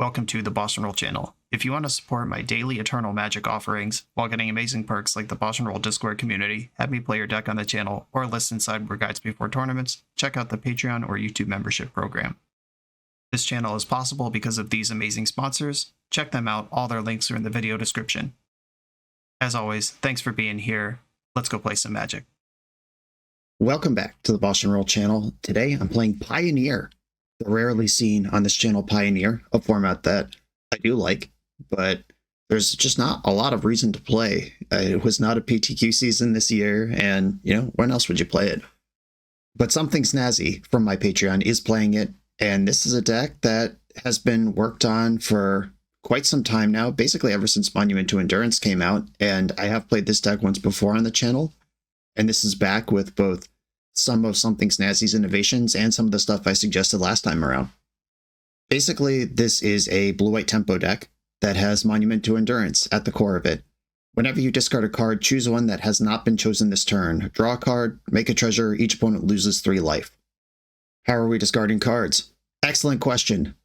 welcome to the BoshNRoll channel. If you want to support my daily Eternal Magic offerings while getting amazing perks like the BoshNRoll Discord community, have me play your deck on the channel, or listen sideboard guides before tournaments, check out the Patreon or YouTube membership program. This channel is possible because of these amazing sponsors. Check them out, all their links are in the video description. As always, thanks for being here. Let's go play some Magic. Welcome back to the BoshNRoll channel. Today I'm playing Pioneer, the rarely seen on this channel Pioneer, a format that I do like, but there's just not a lot of reason to play. It was not a PTQ season this year, and when else would you play it? But Something Snazzy from my Patreon is playing it, and this is a deck that has been worked on for quite some time now, basically ever since Monumental Endurance came out, and I have played this deck once before on the channel, and this is back with both some of Something Snazzy's innovations and some of the stuff I suggested last time around. Basically, this is a blue-white tempo deck that has Monumental Endurance at the core of it. Whenever you discard a card, choose one that has not been chosen this turn. Draw a card, make a treasure, each opponent loses 3 life. How are we discarding cards? Excellent question.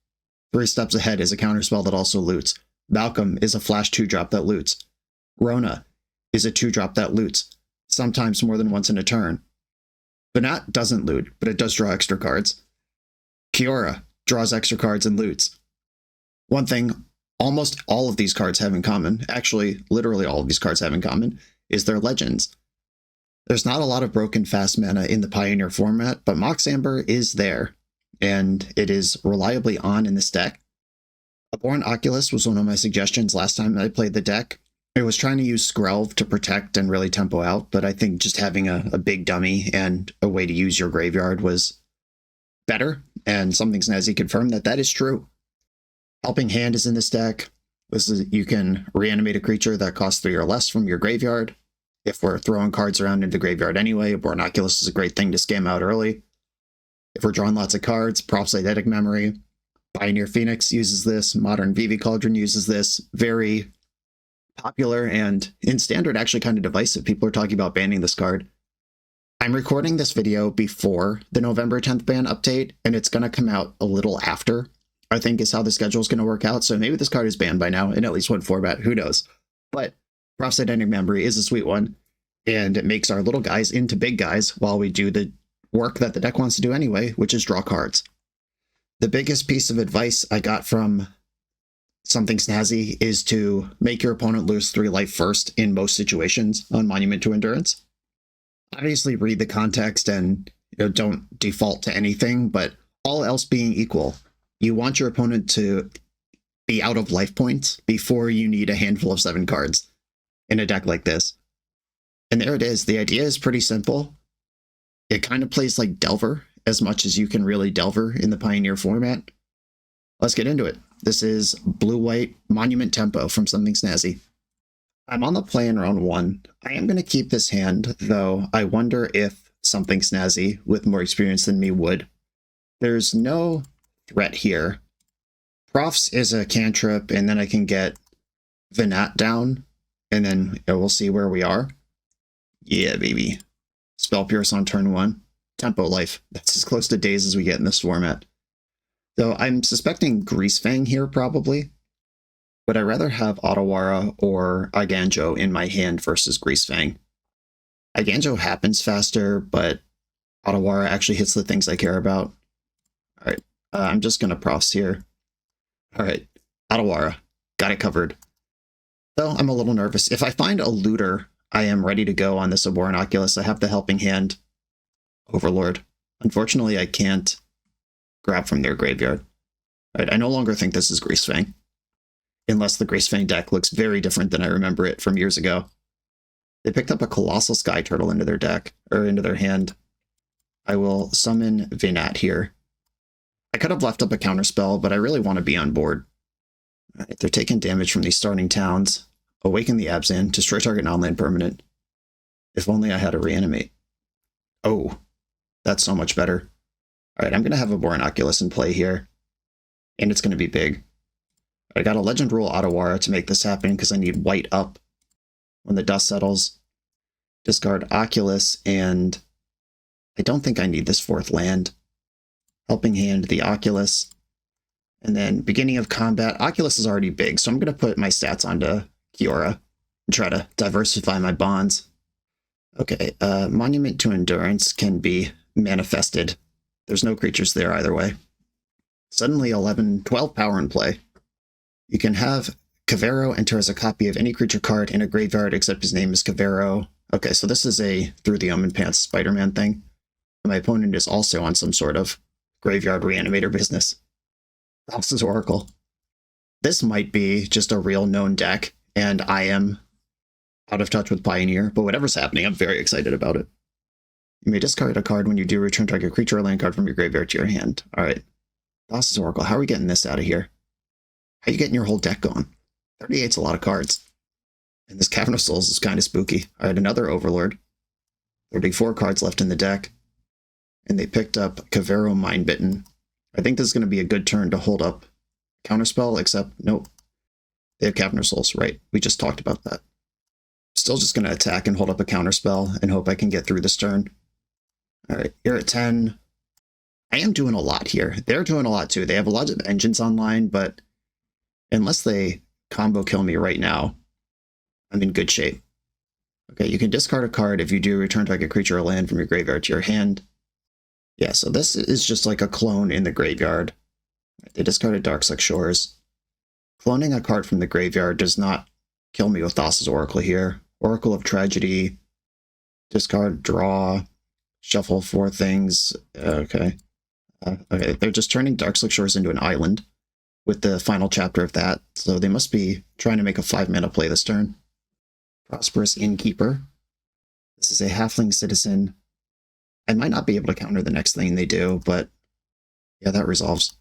3 Steps Ahead is a counterspell that also loots. Malcolm is a flash 2-drop that loots. Rona is a 2-drop that loots, sometimes more than once in a turn. Venat doesn't loot, but it does draw extra cards. Kiora draws extra cards and loots. One thing almost all of these cards have in common, actually literally all of these cards have in common, is their legends. There's not a lot of broken fast mana in the Pioneer format, but Mox Amber is there, and it is reliably on in this deck. Abhorrent Oculus was one of my suggestions last time I played the deck. It was trying to use Skrelv to protect and really tempo out, but I think just having a big dummy and a way to use your graveyard was better, and Something Snazzy confirmed that that is true. Helping Hand is in this deck. You can reanimate a creature that costs 3 or less from your graveyard. If we're throwing cards around into the graveyard anyway, Abhorrent Oculus is a great thing to scam out early. If we're drawing lots of cards, Prophecy Eidetic Memory. Pioneer Phoenix uses this. Modern Vivi Cauldron uses this. Very popular, and in Standard actually kind of divisive. People are talking about banning this card. I'm recording this video before the November 10th ban update, and it's going to come out a little after, I think, is how the schedule is going to work out. So maybe this card is banned by now in at least one format. Who knows? But Prophecy Eidetic Memory is a sweet one, and it makes our little guys into big guys while we do the work that the deck wants to do anyway, which is draw cards. The biggest piece of advice I got from Something Snazzy is to make your opponent lose 3 life first in most situations on Monumental Endurance. Obviously read the context and don't default to anything, but all else being equal, you want your opponent to be out of life points before you need a handful of 7 cards in a deck like this. And there it is. The idea is pretty simple. It kind of plays like Delver as much as you can really Delver in the Pioneer format. Let's get into it. This is blue-white Monument Tempo from Something Snazzy. I'm on the play in round 1. I am going to keep this hand, though I wonder if Something Snazzy, with more experience than me, would. There's no threat here. Profs is a cantrip, and then I can get Venat down, and then we'll see where we are. Yeah, baby. Spell Pierce on turn 1. Tempo life. That's as close to days as we get in this format. So I'm suspecting Greasefang here probably, but I'd rather have Otawara or Iganjo in my hand versus Greasefang. Iganjo happens faster, but Otawara actually hits the things I care about. Alright, I'm just going to Profs here. Alright, Otawara. Got it covered. Though I'm a little nervous. If I find a looter, I am ready to go on this Abhorrent Oculus. I have the Helping Hand Overlord. Unfortunately, I can't grab from their graveyard. All right, I no longer think this is Greasefang, unless the Greasefang deck looks very different than I remember it from years ago. They picked up a Colossal Sky Turtle into their deck, or into their hand. I will summon Venat here. I could have left up a counterspell, but I really want to be on board. All right, they're taking damage from these starting towns. Awaken the Abzan, destroy target non-land permanent. If only I had a reanimate. Oh, that's so much better. All right, I'm going to have a Abhorrent Oculus in play here, and it's going to be big. I got a Legend Rule Otawara to make this happen because I need white up when the dust settles. Discard Oculus, and I don't think I need this 4th land. Helping Hand the Oculus, And then beginning of combat, Oculus is already big, so I'm going to put my stats onto Kiora and try to diversify my bonds. Okay, Monument to Endurance can be manifested. There's no creatures there either way. Suddenly 12 power in play. You can have Kavero enter as a copy of any creature card in a graveyard except his name is Kavero. Okay, so this is a Through the Omen Pants Spider-Man thing. My opponent is also on some sort of graveyard reanimator business. Thassa's Oracle. This might be just a real known deck, and I am out of touch with Pioneer, but whatever's happening, I'm very excited about it. You may discard a card when you do return target creature or land card from your graveyard to your hand. Alright. Thassa's Oracle, how are we getting this out of here? How are you getting your whole deck going? 38's a lot of cards. And this Cavern of Souls is kind of spooky. Alright, another Overlord. 34 cards left in the deck. And they picked up Kavero Mindbitten. I think this is going to be a good turn to hold up Counterspell, except, nope. They have Cavern of Souls, right? We just talked about that. Still just going to attack and hold up a Counterspell and hope I can get through this turn. Alright, here at 10. I am doing a lot here. They're doing a lot too. They have a lot of engines online, but unless they combo kill me right now, I'm in good shape. Okay, you can discard a card if you do return target creature or land from your graveyard to your hand. Yeah, so this is just like a clone in the graveyard. They discarded Darksex Shores. Cloning a card from the graveyard does not kill me with Thassa's Oracle here. Oracle of Tragedy. Discard, draw, shuffle 4 things. Okay. Okay, they're just turning Darksex Shores into an island with the final chapter of that, so they must be trying to make a 5-mana play this turn. Prosperous Innkeeper. This is a halfling citizen. I might not be able to counter the next thing they do, but yeah, that resolves.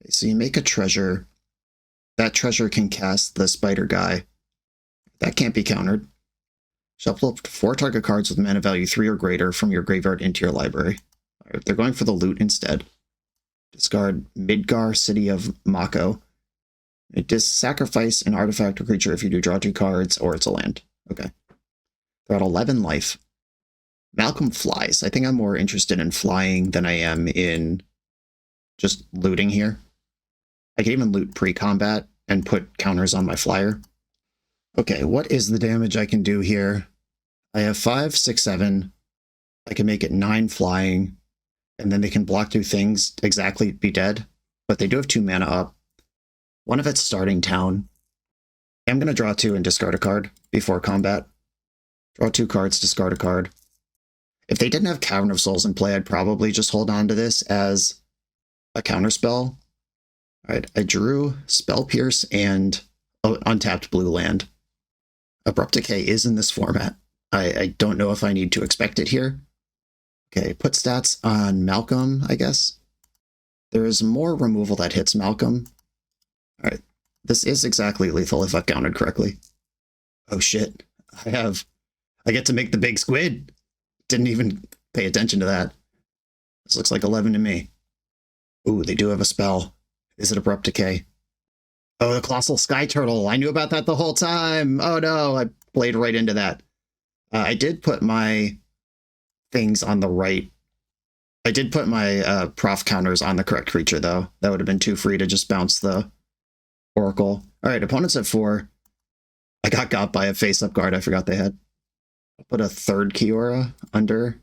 Okay, so you make a treasure. That treasure can cast the spider guy. That can't be countered. Shuffle up to 4 target cards with mana value 3 or greater from your graveyard into your library. All right, they're going for the loot instead. Discard Midgar, City of Mako. Sacrifice an artifact or creature if you do draw 2 cards or it's a land. Okay. They're at 11 life. Malcolm flies. I think I'm more interested in flying than I am in just looting here. I can even loot pre-combat and put counters on my flyer. Okay, what is the damage I can do here? I have 5, 6, 7. I can make it 9 flying, and then they can block 2 things, exactly be dead. But they do have 2 mana up. One of it's starting town. I'm going to draw 2 and discard a card before combat. Draw 2 cards, discard a card. If they didn't have Cavern of Souls in play, I'd probably just hold on to this as a counterspell. Alright, I drew Spell Pierce and untapped blue land. Abrupt Decay is in this format. I don't know if I need to expect it here. Okay, put stats on Malcolm, I guess. There is more removal that hits Malcolm. Alright, this is exactly lethal if I've counted correctly. Oh shit, I get to make the big squid. Didn't even pay attention to that. This looks like 11 to me. Ooh, they do have a spell. Is it Abrupt Decay? Oh, the Colossal Sky Turtle. I knew about that the whole time. Oh no, I played right into that. I did put my things on the right. I did put my prof counters on the correct creature, though. That would have been too free to just bounce the Oracle. All right, opponents at 4. I got by a face-up guard I forgot they had. I'll put a 3rd Kiora under.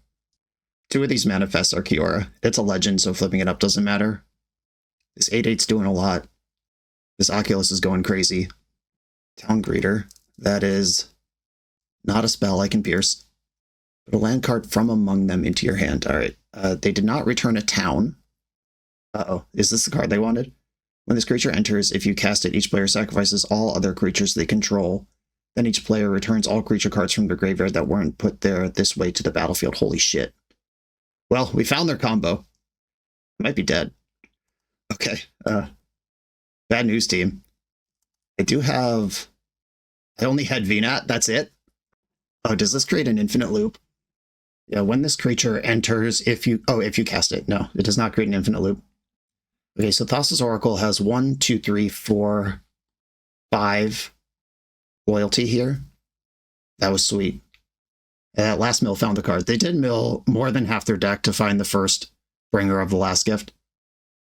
2 of these manifests are Kiora. It's a legend, so flipping it up doesn't matter. This 8/8's doing a lot. This Oculus is going crazy. Town Greeter. That is not a spell I can pierce. Put a land card from among them into your hand. All right. They did not return a town. Uh-oh. Is this the card they wanted? When this creature enters, if you cast it, each player sacrifices all other creatures they control. Then each player returns all creature cards from their graveyard that weren't put there this way to the battlefield. Holy shit. Well, we found their combo. Might be dead. Okay. Bad news, team. I only had VNAT. That's it. Oh, does this create an infinite loop? Yeah, when this creature enters, if you cast it. No, it does not create an infinite loop. Okay, so Thassa's Oracle has 1, 2, 3, 4, 5 loyalty here. That was sweet. That last mill found the card. They did mill more than half their deck to find the first bringer of the last gift.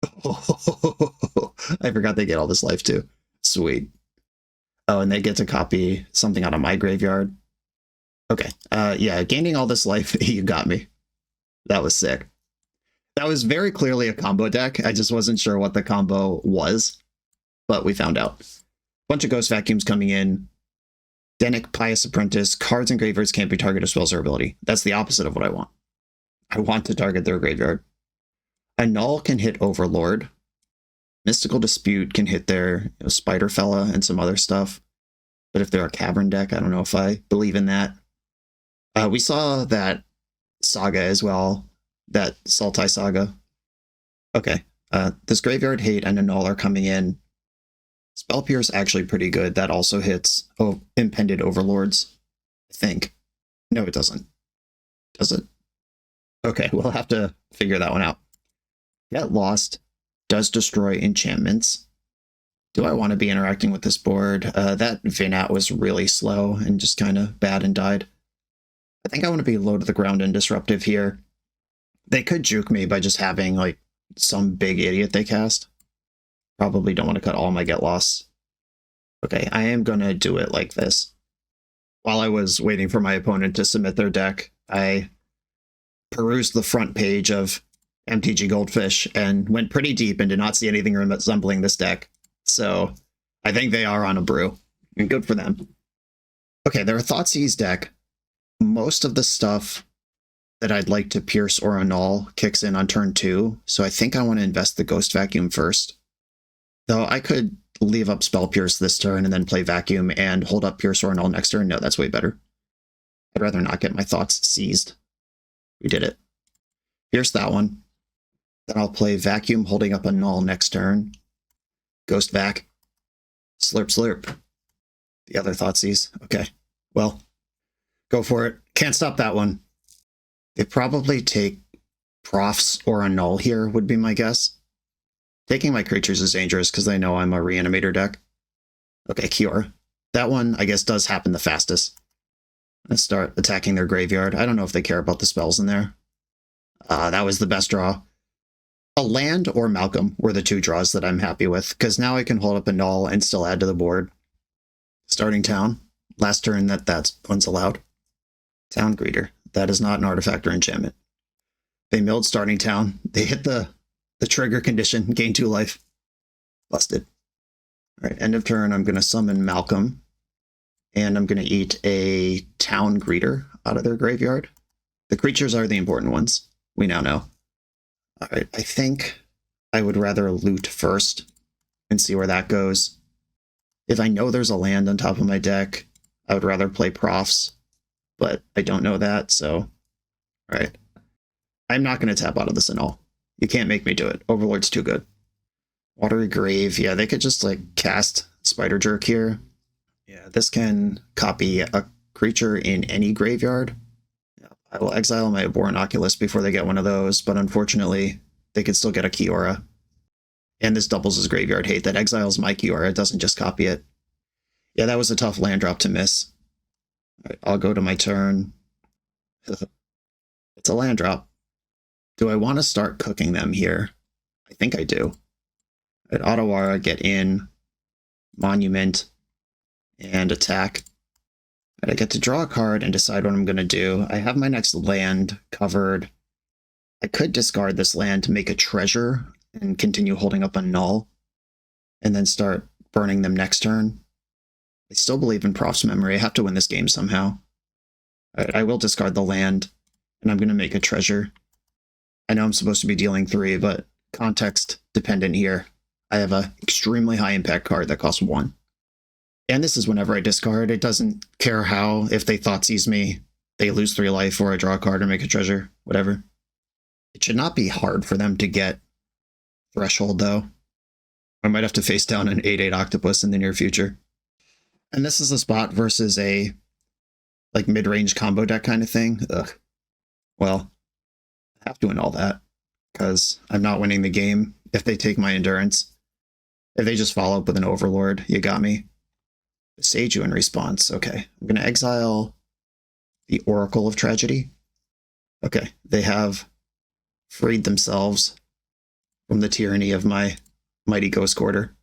I forgot they get all this life too. Sweet. Oh, and they get to copy something out of my graveyard. Okay. Yeah, gaining all this life, you got me. That was sick. That was very clearly a combo deck. I just wasn't sure what the combo was, but we found out. Bunch of Ghost Vacuums coming in. Denic, Pious Apprentice, cards and graveyards can't be targeted with spells or ability. That's the opposite of what I want. I want to target their graveyard. A Null can hit Overlord. Mystical Dispute can hit their Spider Fella and some other stuff. But if they're a Cavern deck, I don't know if I believe in that. We saw that Saga as well, that Sultai Saga. Okay, this Graveyard Hate and a Null are coming in. Spell Pierce actually pretty good. That also hits Impended Overlords, I think. No, it doesn't. Does it? Okay, we'll have to figure that one out. Get Lost does destroy enchantments. Do I want to be interacting with this board? That Vinat was really slow and just kind of bad and died. I think I want to be low to the ground and disruptive here. They could juke me by just having like some big idiot they cast. Probably don't want to cut all my Get Lost. Okay, I am going to do it like this. While I was waiting for my opponent to submit their deck, I perused the front page of MTG Goldfish and went pretty deep and did not see anything resembling this deck. So I think they are on a brew, and good for them. Okay, their Thoughtseize deck. Most of the stuff that I'd like to pierce or annul kicks in on turn 2, so I think I want to invest the Ghost Vacuum first. Though I could leave up Spell Pierce this turn and then play Vacuum and hold up Pierce or annul next turn. No, that's way better. I'd rather not get my thoughts seized. We did it. Pierce that one. Then I'll play Vacuum holding up annul next turn. Ghost Vac. Slurp Slurp. The other Thoughtseize. Okay. Well, go for it. Can't stop that one. They probably take Profs or annul here would be my guess. Taking my creatures is dangerous because they know I'm a Reanimator deck. Okay, Kiora. That one, I guess, does happen the fastest. Let's start attacking their graveyard. I don't know if they care about the spells in there. That was the best draw. A land or Malcolm were the two draws that I'm happy with, because now I can hold up a null and still add to the board. Starting town. Last turn that one's allowed. Town Greeter. That is not an artifact or enchantment. They milled starting town. They hit the trigger condition, gain 2 life. Busted. All right, end of turn, I'm going to summon Malcolm. And I'm going to eat a Town Greeter out of their graveyard. The creatures are the important ones. We now know. All right, I think I would rather loot first and see where that goes. If I know there's a land on top of my deck, I would rather play Profs. But I don't know that, so... All right. I'm not going to tap out of this at all. You can't make me do it. Overlord's too good. Watery Grave. Yeah, they could just, like, cast Spider Jerk here. Yeah, this can copy a creature in any graveyard. Yeah, I will exile my Abhorrent Oculus before they get one of those, but unfortunately, they could still get a Kiora. And this doubles as Graveyard Hate. That exiles my Kiora. It doesn't just copy it. Yeah, that was a tough land drop to miss. All right, I'll go to my turn. It's a land drop. Do I want to start cooking them here? I think I do. At Otawara, get in, Monument, and attack. And I get to draw a card and decide what I'm going to do. I have my next land covered. I could discard this land to make a treasure and continue holding up a null, and then start burning them next turn. I still believe in Prof's memory. I have to win this game somehow. I will discard the land, and I'm going to make a treasure. I know I'm supposed to be dealing 3, but context dependent here. I have an extremely high impact card that costs 1. And this is whenever I discard. It doesn't care how, if they Thoughtseize me, they lose 3 life, or I draw a card or make a treasure, whatever. It should not be hard for them to get Threshold, though. I might have to face down an 8/8 Octopus in the near future. And this is a spot versus a like mid-range combo deck kind of thing. Ugh. Well, I have to win all that, because I'm not winning the game if they take my Endurance. If they just follow up with an Overlord, you got me. Sage you in response. Okay, I'm going to exile the Oracle of Tragedy. Okay, they have freed themselves from the tyranny of my mighty ghost quarter,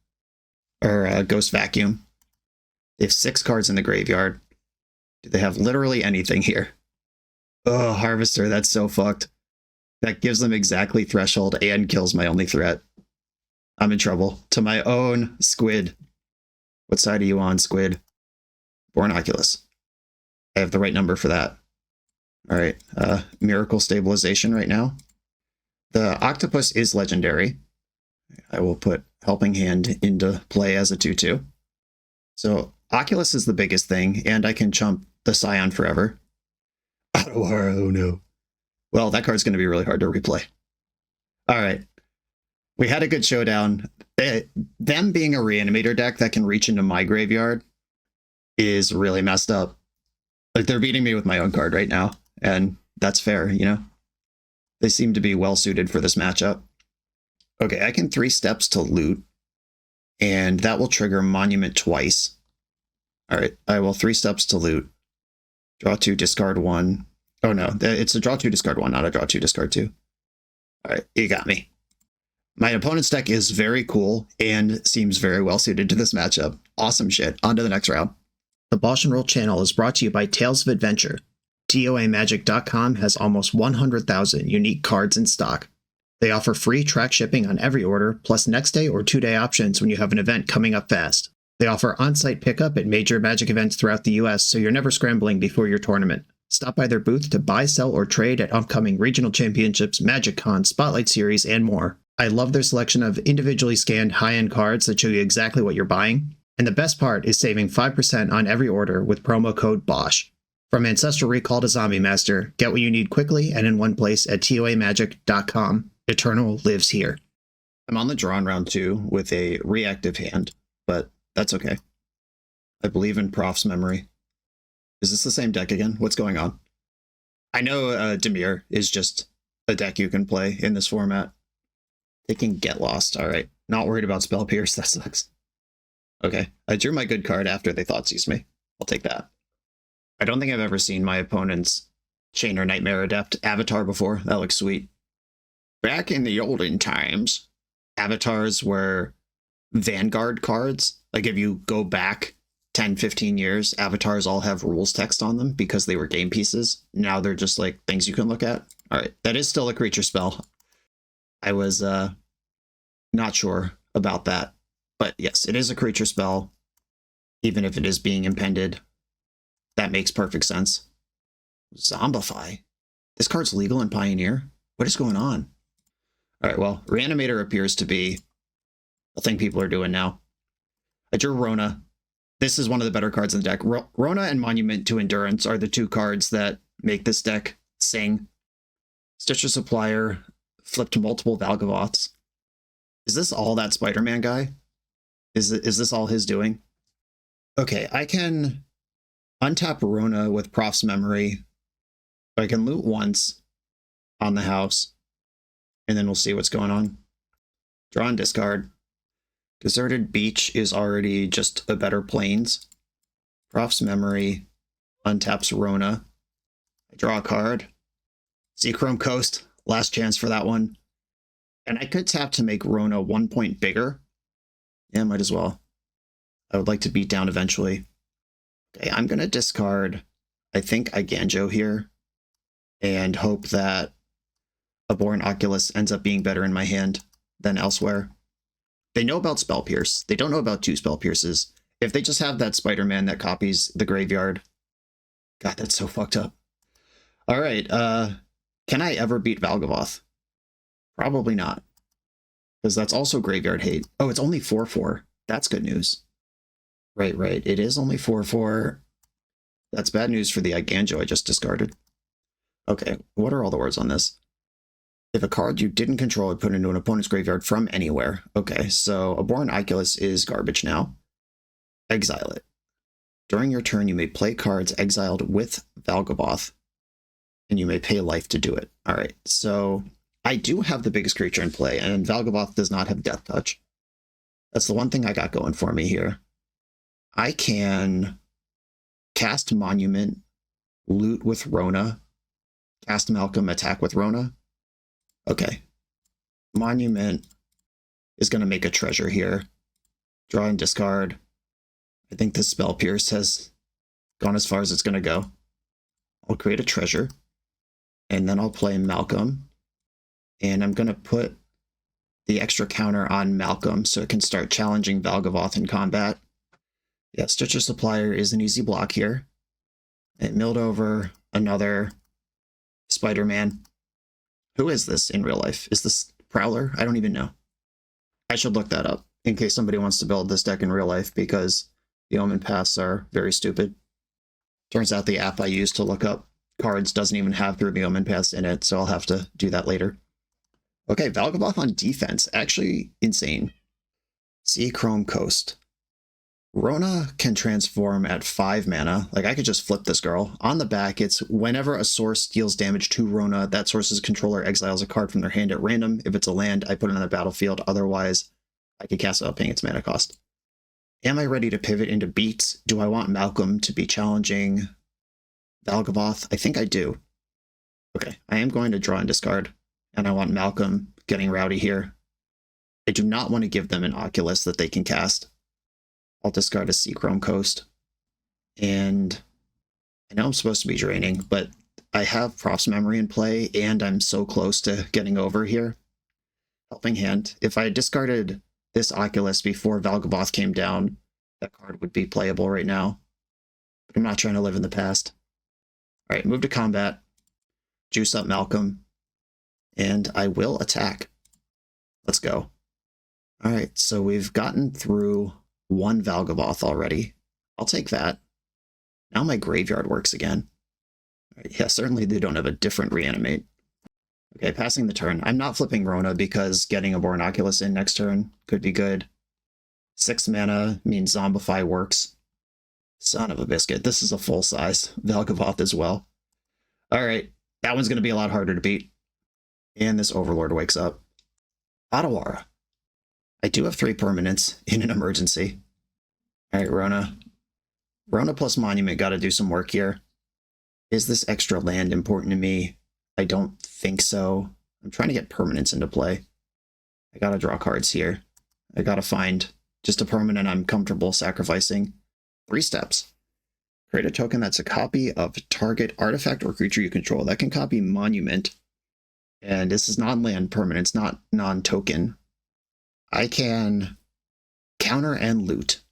or ghost vacuum. They have 6 cards in the graveyard. Do they have literally anything here? Oh, Harvester, that's so fucked. That gives them exactly threshold and kills my only threat. I'm in trouble. To my own Squid. What side are you on, Squid? Born Oculus. I have the right number for that. All right, Miracle Stabilization right now. The Octopus is legendary. I will put Helping Hand into play as a 2/2. So Oculus is the biggest thing, and I can chump the Scion forever. Adawara, oh no. Well, that card's going to be really hard to replay. All right. We had a good showdown. Them being a Reanimator deck that can reach into my graveyard is really messed up. Like, they're beating me with my own card right now, and that's fair, you know? They seem to be well suited for this matchup. Okay, I can 3 steps to loot, and that will trigger Monument twice. All right, I will 3 steps to loot. Draw 2, discard 1. Oh no, it's a draw 2, discard 1, not a draw 2, discard 2. All right, you got me. My opponent's deck is very cool and seems very well suited to this matchup. Awesome shit. On to the next round. The BoshNRoll channel is brought to you by Tales of Adventure. TOAMagic.com has almost 100,000 unique cards in stock. They offer free track shipping on every order, plus next day or 2-day options when you have an event coming up fast. They offer on-site pickup at major Magic events throughout the US, so you're never scrambling before your tournament. Stop by their booth to buy, sell, or trade at upcoming regional championships, Magic Con, Spotlight Series, and more. I love their selection of individually scanned high-end cards that show you exactly what you're buying. And the best part is saving 5% on every order with promo code BOSH. From Ancestral Recall to Zombie Master, get what you need quickly and in one place at TOAMagic.com. Eternal lives here. I'm on the draw in round 2 with a reactive hand, but that's okay. I believe in Prof's memory. Is this the same deck again? What's going on? I know Dimir is just a deck you can play in this format. They can get lost. All right. Not worried about Spell Pierce. That sucks. Okay. I drew my good card after they Thoughtseize me. I'll take that. I don't think I've ever seen my opponent's Chain or Nightmare Adept avatar before. That looks sweet. Back in the olden times, avatars were Vanguard cards. Like, if you go back 10, 15 years, avatars all have rules text on them because they were game pieces. Now they're just like things you can look at. All right. That is still a creature spell. I was not sure about that. But yes, it is a creature spell. Even if it is being impended. That makes perfect sense. Zombify? This card's legal in Pioneer? What is going on? Alright, well, Reanimator appears to be a thing people are doing now. I drew Rona. This is one of the better cards in the deck. Rona and Monument to Endurance are the 2 cards that make this deck sing. Stitcher Supplier, flipped multiple Valgavoths. Is this all that Spider-Man guy? Is this all his doing? Okay, I can untap Rona with Prof's Memory. I can loot once on the house, and then we'll see what's going on. Draw and discard. Deserted Beach is already just a better Plains. Prof's Memory untaps Rona. I draw a card. Seachrome Coast, last chance for that one. And I could tap to make Rona 1 point bigger. Yeah, might as well. I would like to beat down eventually. Okay, I'm going to discard, I think, Iganjo here, and hope that a Born Oculus ends up being better in my hand than elsewhere. They know about Spell Pierce. They don't know about 2 Spell Pierces. If they just have that Spider-Man that copies the graveyard. God, that's so fucked up. All right, can I ever beat Valgavoth? Probably not. Because that's also graveyard hate. Oh, it's only 4/4. That's good news. Right. It is only 4/4. That's bad news for the Iganjo I just discarded. Okay, what are all the words on this? If a card you didn't control would put into an opponent's graveyard from anywhere. Okay, so a Born Oculus is garbage now. Exile it. During your turn, you may play cards exiled with Valgavoth, and you may pay life to do it. All right, so I do have the biggest creature in play, and Valgavoth does not have Death Touch. That's the one thing I got going for me here. I can cast Monument, loot with Rona, cast Malcolm, attack with Rona. Okay. Monument, is going to make a treasure here. Draw and discard. I think this Spell Pierce has gone as far as it's going to go. I'll create a treasure, and then I'll play Malcolm, and I'm going to put the extra counter on Malcolm so it can start challenging Valgavoth in combat. Yeah, Stitcher Supplier is an easy block here. It milled over another Spider-Man. Who is this in real life? Is this Prowler? I don't even know. I should look that up in case somebody wants to build this deck in real life, because the Omen Paths are very stupid. Turns out the app I use to look up cards doesn't even have the Omen Paths in it, so I'll have to do that later. Okay, Valgavoth on defense. Actually insane. Sea Chrome Coast. Rona can transform at 5 mana. Like, I could just flip this girl. On the back, it's whenever a source deals damage to Rona, that source's controller exiles a card from their hand at random. If it's a land, I put it on the battlefield. Otherwise, I could cast it without paying its mana cost. Am I ready to pivot into beats? Do I want Malcolm to be challenging Valgavoth? I think I do. Okay, I am going to draw and discard, and I want Malcolm getting rowdy here. I do not want to give them an Oculus that they can cast. I'll discard a Sea Chrome Coast. And I know I'm supposed to be draining, but I have Props Memory in play, and I'm so close to getting over here. Helping Hand. If I had discarded this Oculus before Valgavoth came down, that card would be playable right now. But I'm not trying to live in the past. Alright, move to combat. Juice up Malcolm. And I will attack. Let's go. Alright, so we've gotten through one Valgavoth already. I'll take that. Now my graveyard works again. Right, yeah, certainly they don't have a different reanimate. Okay, passing the turn. I'm not flipping Rona because getting a Born Oculus in next turn could be good. 6 mana means Zombify works. Son of a biscuit. This is a full-size Valgavoth as well. Alright, that one's going to be a lot harder to beat. And this Overlord wakes up. Otawara. I do have 3 permanents in an emergency. Alright, Rona. Rona plus Monument got to do some work here. Is this extra land important to me? I don't think so. I'm trying to get permanents into play. I got to draw cards here. I got to find just a permanent I'm comfortable sacrificing. 3 steps. Create a token that's a copy of target artifact or creature you control. That can copy Monument. And this is non-land permanents, not non-token. I can counter and loot.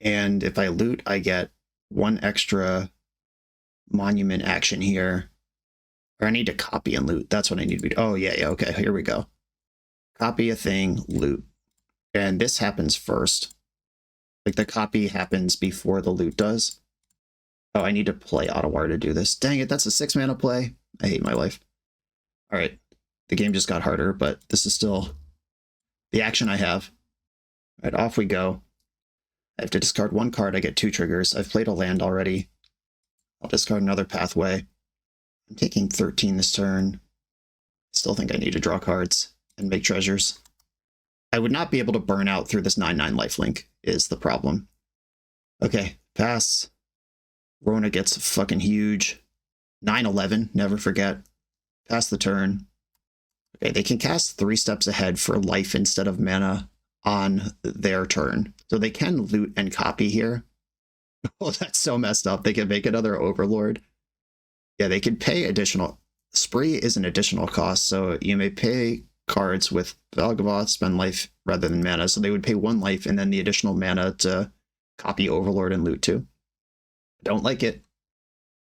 And if I loot, I get 1 extra Monument action here. Or I need to copy and loot. That's what I need to do. Oh, yeah, okay, here we go. Copy a thing, loot. And this happens first. Like, the copy happens before the loot does. Oh, I need to play Otawara to do this. Dang it, that's a 6 mana play. I hate my life. Alright, the game just got harder, but this is still the action I have. Alright, off we go. I have to discard 1 card, I get 2 triggers. I've played a land already. I'll discard another pathway. I'm taking 13 this turn. Still think I need to draw cards and make treasures. I would not be able to burn out through this 9/9 lifelink, is the problem. Okay, pass. Rona gets fucking huge. 9/11, never forget. Pass the turn. Okay, they can cast 3 steps ahead for life instead of mana on their turn. So they can loot and copy here. Oh, that's so messed up. They can make another Overlord. Yeah, they could pay additional. Spree is an additional cost, so you may pay cards with Valgavoth, spend life rather than mana. So they would pay 1 life and then the additional mana to copy Overlord and loot too. Don't like it.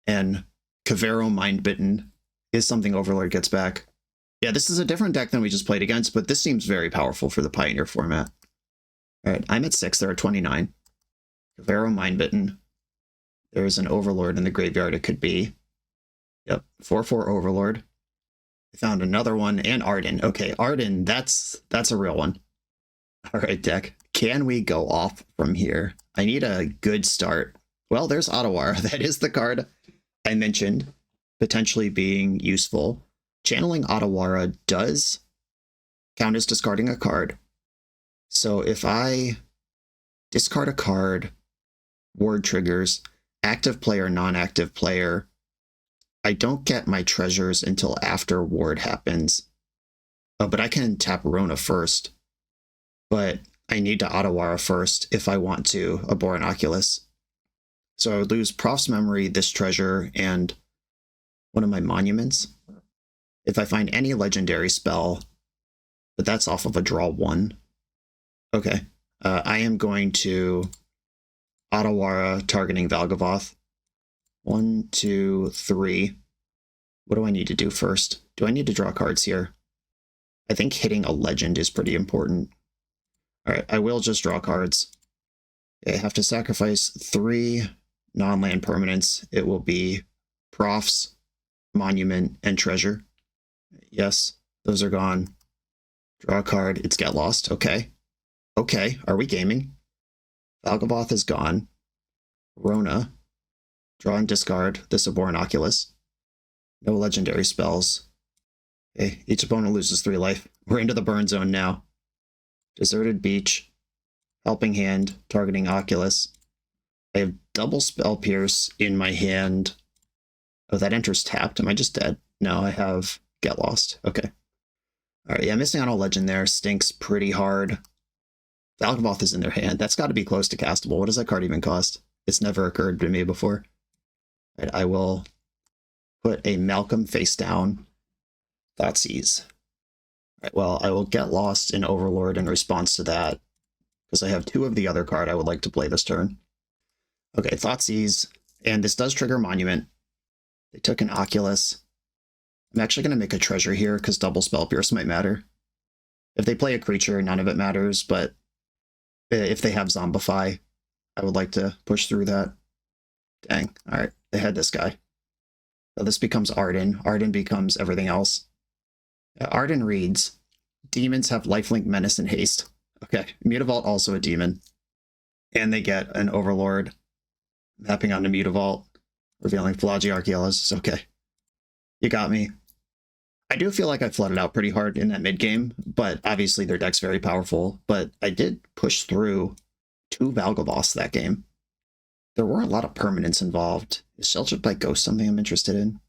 And Kavero Mindbitten is something Overlord gets back. Yeah, this is a different deck than we just played against, but this seems very powerful for the Pioneer format. Alright, I'm at 6, there are 29. Kavero Mindbitten. There's an Overlord in the graveyard it could be. Yep, 4/4 Overlord. I found another one, and Arden. Okay, Arden, that's a real one. Alright, deck. Can we go off from here? I need a good start. Well, there's Otawara. That is the card I mentioned potentially being useful. Channeling Otawara does count as discarding a card. So if I discard a card, ward triggers, active player, non-active player, I don't get my treasures until after ward happens. Oh, but I can tap Rona first. but I need to Otawara first if I want to abhor an Oculus. So I would lose Prof's Memory, this treasure, and one of my monuments. If I find any legendary spell, but that's off of a draw 1. Okay. I am going to Otawara targeting Valgavoth. 1, 2, 3. What do I need to do first? Do I need to draw cards here? I think hitting a legend is pretty important. Alright, I will just draw cards. I have to sacrifice 3 non-land permanents. It will be Prof's, Monument, and Treasure. Yes, those are gone. Draw a card. It's Get Lost. Okay. Okay, are we gaming? Valgavoth is gone. Rona. Draw and discard this Abhorrent Oculus. No legendary spells. Okay, each opponent loses 3 life. We're into the burn zone now. Deserted Beach. Helping Hand, targeting Oculus. I have double Spell Pierce in my hand. Oh, that enters tapped. Am I just dead? No, I have Get Lost. Okay. Alright, yeah, missing on a legend there stinks pretty hard. Valgavoth is in their hand. That's got to be close to castable. What does that card even cost? It's never occurred to me before. Right, I will put a Malcolm face down. Thoughtseize. Right, well, I will Get Lost in Overlord in response to that, because I have 2 of the other card I would like to play this turn. Okay, Thoughtseize, and this does trigger Monument. They took an Oculus. I'm actually going to make a treasure here, because double Spell Pierce might matter. If they play a creature, none of it matters, but if they have Zombify, I would like to push through that. Dang, alright, they had this guy. So this becomes Arden. Arden becomes everything else. Arden reads, demons have lifelink, menace, and haste. Okay, Mutavault also a demon. And they get an Overlord mapping onto Mutavault, revealing Phlogy Archaeologist. Okay, you got me. I do feel like I flooded out pretty hard in that mid game, but obviously their deck's very powerful. But I did push through 2 Valgavoths that game. There weren't a lot of permanents involved. Is Sheltered by Ghost something I'm interested in?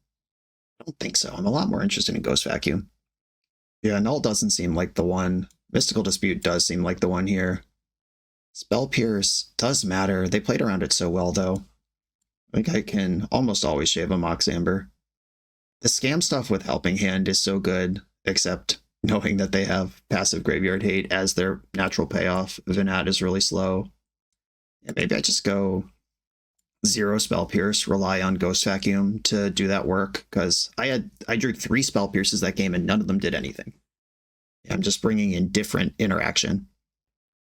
I don't think so. I'm a lot more interested in Ghost Vacuum. Yeah, Null doesn't seem like the one. Mystical Dispute does seem like the one here. Spell Pierce does matter. They played around it so well, though. I think I can almost always shave a Mox Amber. The scam stuff with Helping Hand is so good, except knowing that they have passive Graveyard Hate as their natural payoff. Vinat is really slow. Yeah, maybe I just go 0 Spell Pierce, rely on Ghost Vacuum to do that work, because I drew 3 Spell Pierces that game and none of them did anything. I'm just bringing in different interaction,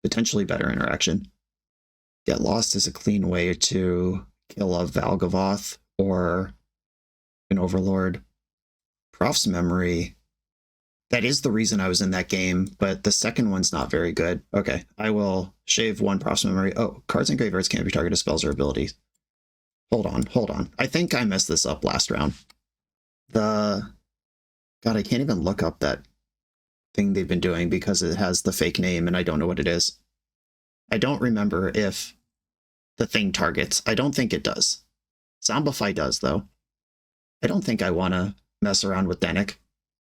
potentially better interaction. Get Lost is a clean way to kill a Valgavoth or an Overlord. Prof's Memory, that is the reason I was in that game, but the second one's not very good. Okay, I will shave 1 Prof's Memory. Oh, cards and graveyards can't be targeted spells or abilities. Hold on. I think I messed this up last round. God, I can't even look up that thing they've been doing because it has the fake name and I don't know what it is. I don't remember if the thing targets. I don't think it does. Zombify does, though. I don't think I want to mess around with Danik,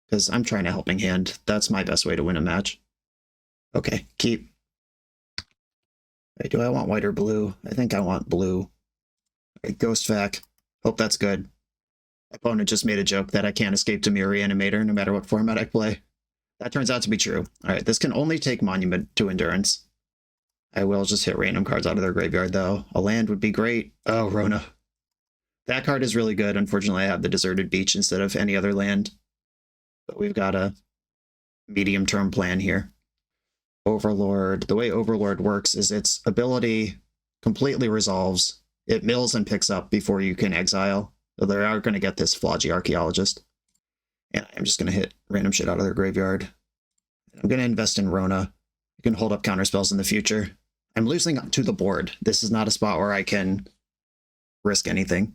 because I'm trying to Helping Hand. That's my best way to win a match. Okay, keep. Wait, do I want white or blue? I think I want blue. Right, Ghost Vac. Hope that's good. Opponent just made a joke that I can't escape to Mirror Reanimator no matter what format I play. That turns out to be true. Alright, this can only take Monument to Endurance. I will just hit random cards out of their graveyard, though. A land would be great. Oh, Rona. That card is really good. Unfortunately, I have the Deserted Beach instead of any other land. But we've got a medium-term plan here. Overlord. The way Overlord works is its ability completely resolves. It mills and picks up before you can exile. So they are going to get this Phlogy Archaeologist. And I'm just going to hit random shit out of their graveyard. I'm going to invest in Rona. I can hold up counterspells in the future. I'm losing to the board. This is not a spot where I can risk anything.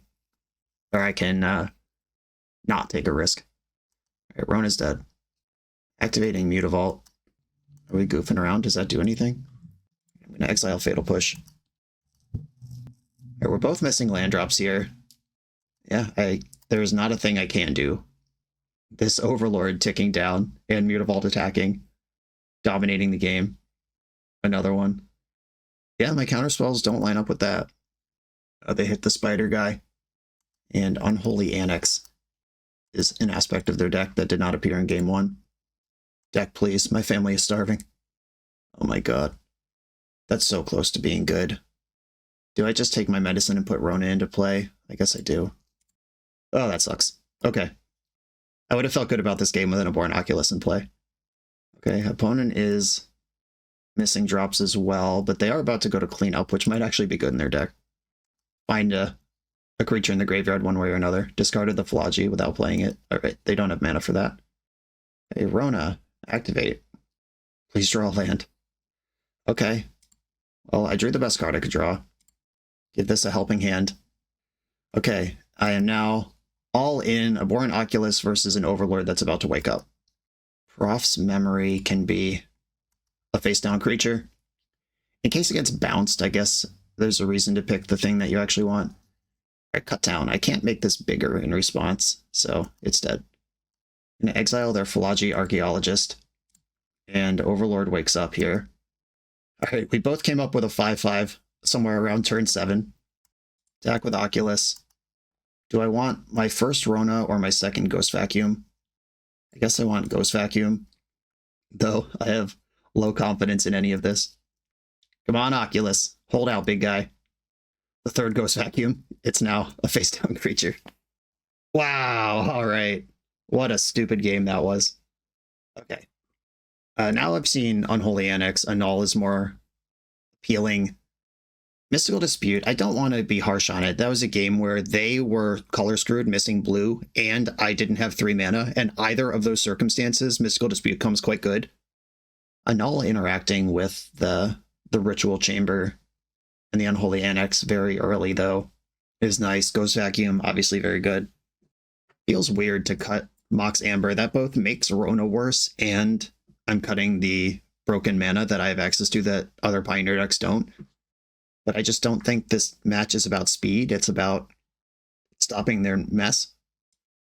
Or I can not take a risk. Alright, Rona's dead. Activating Mutavault. Are we goofing around? Does that do anything? I'm going to exile Fatal Push. Alright, we're both missing land drops here. Yeah, there's not a thing I can do. This Overlord ticking down and Mutavault attacking, dominating the game. Another one. Yeah, my counterspells don't line up with that. They hit the spider guy. And Unholy Annex is an aspect of their deck that did not appear in game 1. Deck, please. My family is starving. Oh my god. That's so close to being good. Do I just take my medicine and put Rona into play? I guess I do. Oh, that sucks. Okay. I would have felt good about this game with an Aborn Oculus in play. Okay, opponent is missing drops as well, but they are about to go to cleanup, which might actually be good in their deck. Find a creature in the graveyard one way or another. Discarded the Phlogy without playing it. Alright, they don't have mana for that. Hey, Rona, activate. Please draw a land. Okay. Well, I drew the best card I could draw. Give this a helping hand. Okay, I am now all in Abhorrent Oculus versus an Overlord that's about to wake up. Prof's Memory can be a face-down creature. In case it gets bounced, I guess there's a reason to pick the thing that you actually want. Alright, cut down. I can't make this bigger in response, so it's dead. I'm going to exile their Phlogy Archaeologist, and Overlord wakes up here. Alright, we both came up with a 5-5 somewhere around turn 7. Attack with Oculus. Do I want my first Rona or my second Ghost Vacuum? I guess I want Ghost Vacuum, though I have low confidence in any of this. Come on, Oculus. Hold out, big guy. The third Ghost Vacuum. It's now a face-down creature. Wow, alright. What a stupid game that was. Okay. Now I've seen Unholy Annex. Annul is more appealing. Mystical Dispute, I don't want to be harsh on it. That was a game where they were color screwed, missing blue, and I didn't have 3 mana, and either of those circumstances, Mystical Dispute comes quite good. Annul interacting with the Ritual Chamber and the Unholy Annex very early, though, is nice. Ghost Vacuum, obviously very good. Feels weird to cut Mox Amber. That both makes Rona worse, and I'm cutting the broken mana that I have access to that other Pioneer decks don't. But I just don't think this match is about speed. It's about stopping their mess.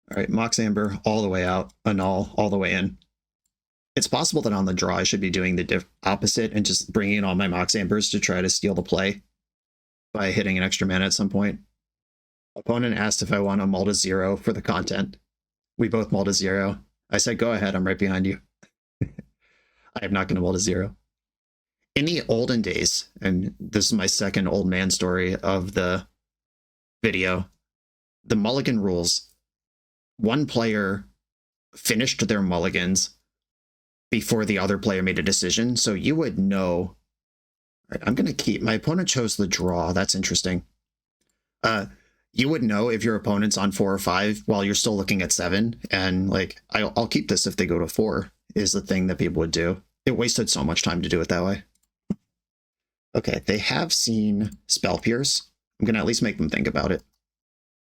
All right, Mox Amber all the way out. Annul all the way in. It's possible that on the draw I should be doing the opposite and just bringing in all my Mox Ambers to try to steal the play by hitting an extra mana at some point. Opponent asked if I want to mull to 0 for the content. We both mull to 0. I said, go ahead, I'm right behind you. I am not going to mull to 0. In the olden days, and this is my second old man story of the video, the mulligan rules, one player finished their mulligans before the other player made a decision, so you would know. Right, I'm going to keep, my opponent chose the draw, that's interesting. You would know if your opponent's on 4 or 5 while you're still looking at 7, and like, I'll keep this if they go to 4, is the thing that people would do. It wasted so much time to do it that way. Okay, they have seen Spell Pierce. I'm going to at least make them think about it.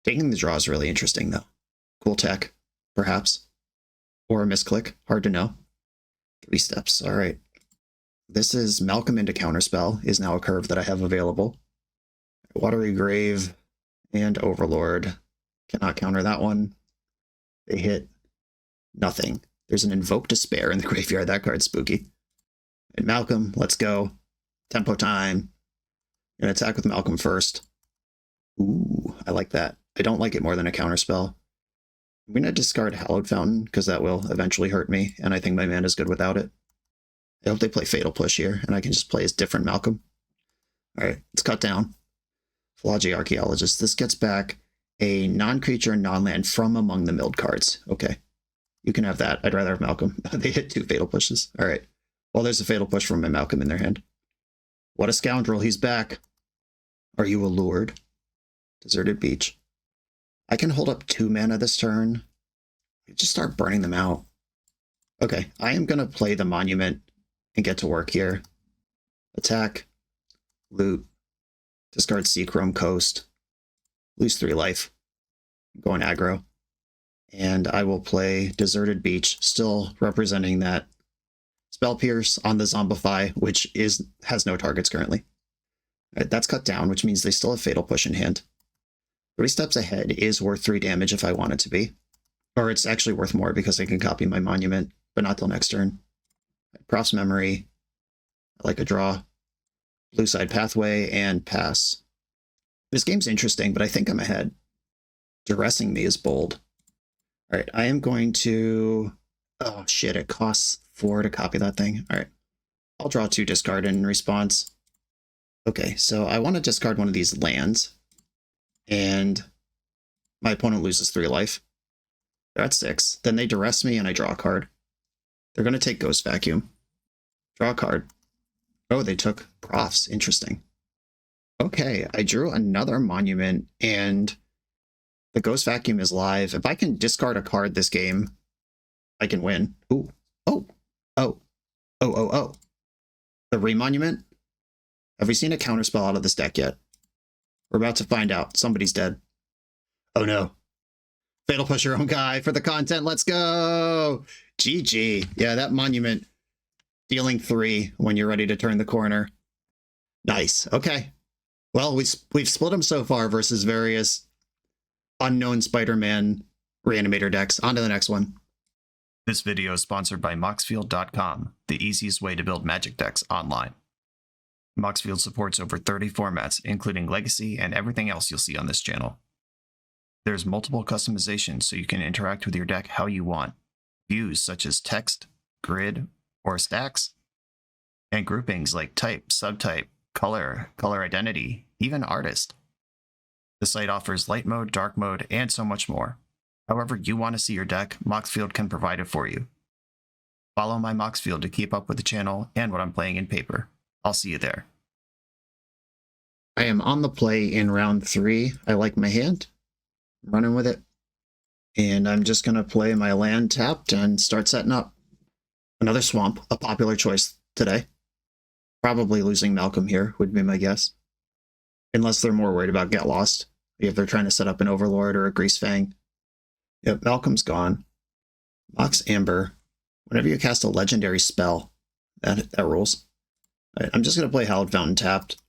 Taking the draw is really interesting, though. Cool tech, perhaps. Or a misclick, hard to know. 3 steps, all right. This is Malcolm into Counterspell, is now a curve that I have available. Watery Grave and Overlord. Cannot counter that one. They hit nothing. There's an Invoke Despair in the graveyard. That card's spooky. And Malcolm, let's go. Tempo time. Gonna attack with Malcolm first. Ooh, I like that. I don't like it more than a counterspell. I'm gonna discard Hallowed Fountain, because that will eventually hurt me, and I think my mana is good without it. I hope they play Fatal Push here, and I can just play as different Malcolm. Alright, let's cut down. Phlogy Archaeologist. This gets back a non-creature, non-land from among the milled cards. Okay. You can have that. I'd rather have Malcolm. They hit 2 Fatal Pushes. Alright. Well, there's a Fatal Push from my Malcolm in their hand. What a scoundrel, he's back. Are you allured? Deserted Beach. I can hold up 2 mana this turn. Just start burning them out. Okay, I am going to play the Monument and get to work here. Attack. Loot. Discard Seachrome Coast. Lose 3 life. I'm going aggro. And I will play Deserted Beach, still representing that Spell Pierce on the Zombify, which has no targets currently. Right, that's cut down, which means they still have Fatal Push in hand. 3 steps ahead is worth 3 damage if I want it to be. Or it's actually worth more because I can copy my Monument, but not till next turn. Prof's Memory. I like a draw. Blue side pathway and pass. This game's interesting, but I think I'm ahead. Duressing me is bold. All right, I am going to... Oh, shit, it costs 4 to copy that thing. All right, I'll draw 2 discard in response. Okay, so I want to discard one of these lands, and my opponent loses 3 life. They're at 6. Then they duress me, and I draw a card. They're going to take Ghost Vacuum. Draw a card. Oh, they took Profs. Interesting. Okay, I drew another Monument, and the Ghost Vacuum is live. If I can discard a card this game, I can win. Ooh. Oh. Oh. Oh, oh, oh. The Remonument? Have we seen a counterspell out of this deck yet? We're about to find out. Somebody's dead. Oh no. Fatal Push your own guy for the content. Let's go! GG. Yeah, that Monument dealing 3 when you're ready to turn the corner. Nice. Okay. Well, we've split them so far versus various unknown Spider-Man reanimator decks. On to the next one. This video is sponsored by Moxfield.com, the easiest way to build Magic decks online. Moxfield supports over 30 formats, including Legacy and everything else you'll see on this channel. There's multiple customizations so you can interact with your deck how you want. Views such as text, grid, or stacks, and groupings like type, subtype, color, color identity, even artist. The site offers light mode, dark mode, and so much more. However you want to see your deck, Moxfield can provide it for you. Follow my Moxfield to keep up with the channel and what I'm playing in paper. I'll see you there. I am on the play in round 3. I like my hand. I'm running with it. And I'm just going to play my land tapped and start setting up. Another Swamp, a popular choice today. Probably losing Malcolm here would be my guess. Unless they're more worried about Get Lost. If they're trying to set up an Overlord or a Grease Fang. Yep, Malcolm's gone. Mox Amber. Whenever you cast a legendary spell, that rules. Right, I'm just going to play Hallowed Fountain tapped.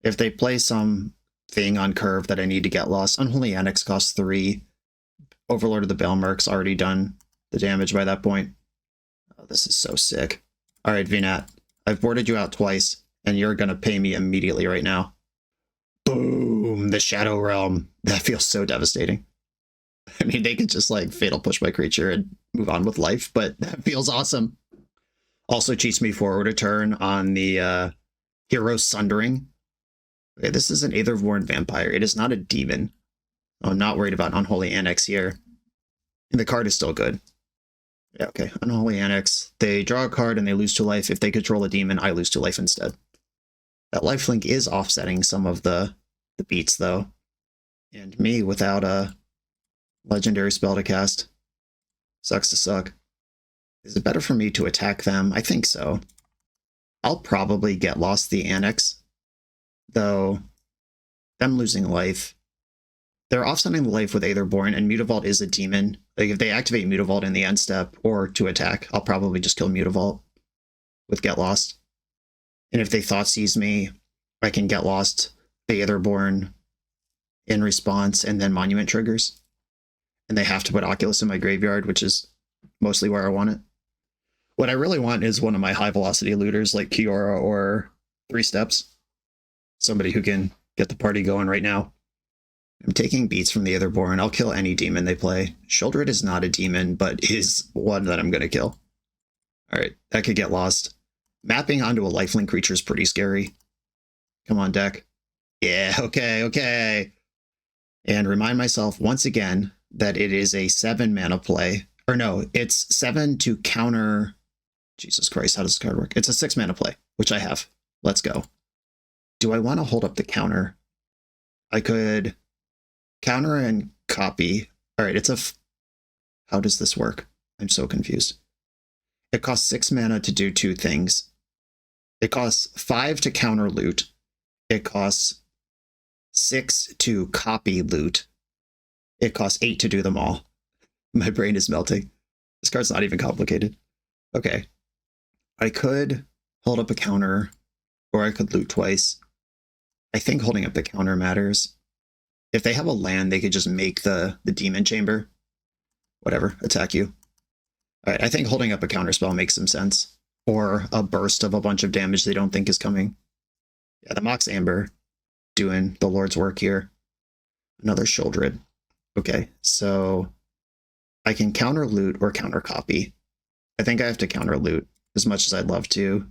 If they play some thing on curve that I need to Get Lost, Unholy Annex costs 3. Overlord of the Baelmerk's already done the damage by that point. Oh, this is so sick. Alright, VNAT. I've boarded you out twice, and you're going to pay me immediately right now. Boom! The Shadow Realm. That feels so devastating. I mean, they could just, like, Fatal Push my creature and move on with life, but that feels awesome. Also cheats me forward a turn on the Hero Sundering. Okay, this is an Aetherborn Vampire. It is not a demon. I'm not worried about Unholy Annex here. And the card is still good. Yeah, okay. Unholy Annex. They draw a card and they lose 2 life. If they control a demon, I lose 2 life instead. That lifelink is offsetting some of the beats, though. And me without a legendary spell to cast. Sucks to suck. Is it better for me to attack them? I think so. I'll probably Get Lost the Annex. Though, them losing life. They're offsetting the life with Aetherborn, and Mutavault is a demon. Like, if they activate Mutavault in the end step, or to attack, I'll probably just kill Mutavault with Get Lost. And if they Thought Seize me, I can Get Lost the Aetherborn in response, and then Monument triggers. And they have to put Oculus in my graveyard, which is mostly where I want it. What I really want is one of my high-velocity looters, like Kiora or 3 Steps. Somebody who can get the party going right now. I'm taking beats from the Aetherborn. I'll kill any demon they play. Sheoldred is not a demon, but is one that I'm going to kill. Alright, that could Get Lost. Mapping onto a lifelink creature is pretty scary. Come on, deck. Yeah, okay, okay. And remind myself once again that it is a 7 mana play. Or no, it's 7 to counter... Jesus Christ, how does this card work? It's a 6 mana play, which I have. Let's go. Do I want to hold up the counter? I could counter and copy. All right, it's a... How does this work? I'm so confused. It costs 6 mana to do 2 things. It costs 5 to counter loot. It costs 6 to copy loot. It costs 8 to do them all. My brain is melting. This card's not even complicated. Okay. I could hold up a counter, or I could loot twice. I think holding up the counter matters. If they have a land, they could just make the demon chamber. Whatever, attack you. Alright, I think holding up a counter spell makes some sense. or a burst of a bunch of damage they don't think is coming. Yeah, the Mox Amber doing the Lord's work here. Another Shieldred. Okay, so I can counter loot or counter copy. I think I have to counter loot as much as I'd love to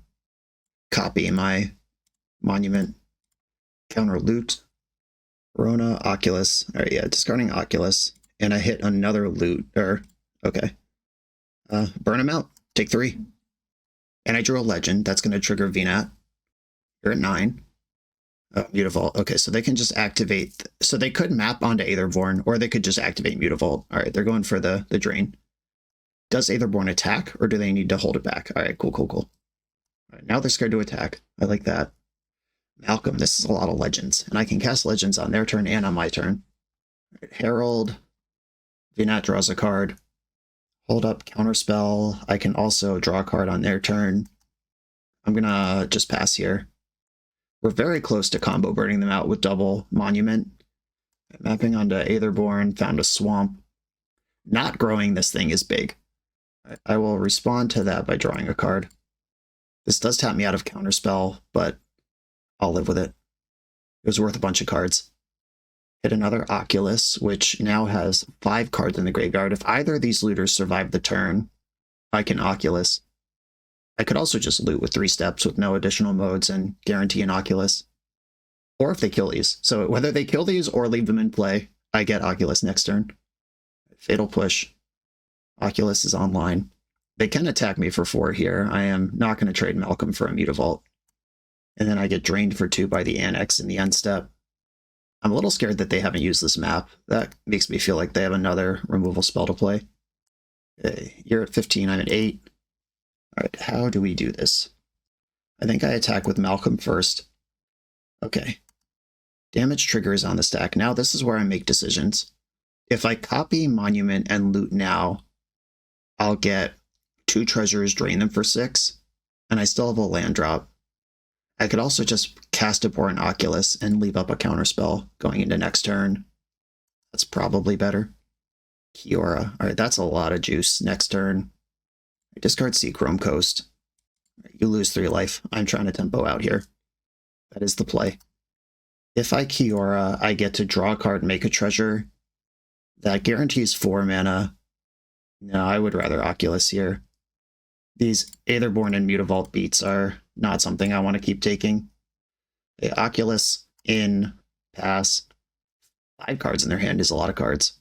copy my monument. Counter loot. Rona, Oculus. All right, yeah, discarding Oculus. And I hit another loot. Okay. Burn him out. Take 3. And I drew a legend. That's going to trigger VNAT. You're at 9. Oh, Mutavault. Okay, so they can just activate. So they could map onto Aetherborn, or they could just activate Mutavault. All right, they're going for the drain. Does Aetherborn attack, or do they need to hold it back? All right, cool. All right, now they're scared to attack. I like that. Malcolm, this is a lot of legends, and I can cast legends on their turn and on my turn. All right, Herald. VNAT draws a card. Hold up, counterspell. I can also draw a card on their turn. I'm gonna just pass here. We're very close to combo burning them out with double monument. Mapping onto Aetherborn, found a swamp. Not growing this thing is big. I will respond to that by drawing a card. This does tap me out of counterspell, but I'll live with it. It was worth a bunch of cards. Hit another Oculus, which now has 5 cards in the graveyard. If either of these looters survive the turn, I can Oculus. I could also just loot with 3 steps with no additional modes and guarantee an Oculus. Or if they kill these. So whether they kill these or leave them in play, I get Oculus next turn. Fatal Push. Oculus is online. They can attack me for 4 here. I am not going to trade Malcolm for a Mutavault. And then I get drained for 2 by the Annex in the end step. I'm a little scared that they haven't used this map. That makes me feel like they have another removal spell to play. Okay, you're at 15, I'm at 8. All right, how do we do this? I think I attack with Malcolm first. Okay. Damage triggers on the stack. Now this is where I make decisions. If I copy Monument and loot now, I'll get 2 treasures, drain them for 6, and I still have a land drop. I could also just cast a Boron Oculus and leave up a counterspell going into next turn. That's probably better. Kiora. All right, that's a lot of juice. Next turn. I discard Seachrome Coast. You lose 3 life. I'm trying to tempo out here. That is the play. If I Kiora, I get to draw a card, make a treasure. That guarantees 4 mana. No, I would rather Oculus here. These Aetherborn and Mutavault beats are not something I want to keep taking. The Oculus in, pass. 5 cards in their hand is a lot of cards.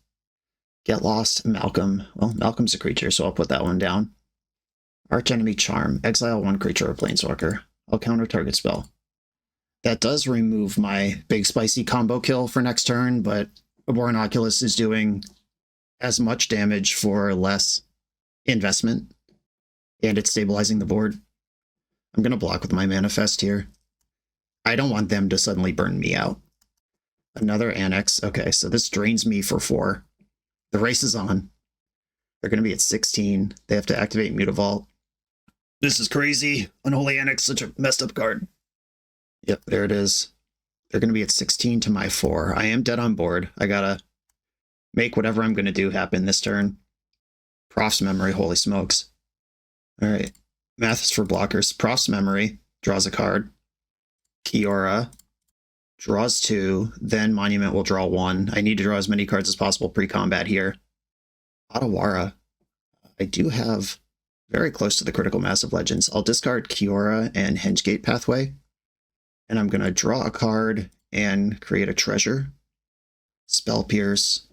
Get Lost, Malcolm. Well, Malcolm's a creature, so I'll put that one down. Archenemy Charm. Exile 1 creature or planeswalker. I'll counter target spell. That does remove my big spicy combo kill for next turn, but Boron Oculus is doing as much damage for less investment, and it's stabilizing the board. I'm going to block with my Manifest here. I don't want them to suddenly burn me out. Another Annex. Okay, so this drains me for 4. The race is on. They're going to be at 16. They have to activate Mutavault. This is crazy. Unholy Annex, such a messed up card. Yep, there it is. They're going to be at 16 to my 4. I am dead on board. I gotta make whatever I'm going to do happen this turn. Prof's Memory, holy smokes. All right. Math is for blockers. Prof's Memory draws a card. Kiora draws 2. Then Monument will draw 1. I need to draw as many cards as possible pre-combat here. Otawara. I do have very close to the critical mass of legends. I'll discard Kiora and Hengegate Pathway. And I'm going to draw a card and create a treasure. Spell Pierce.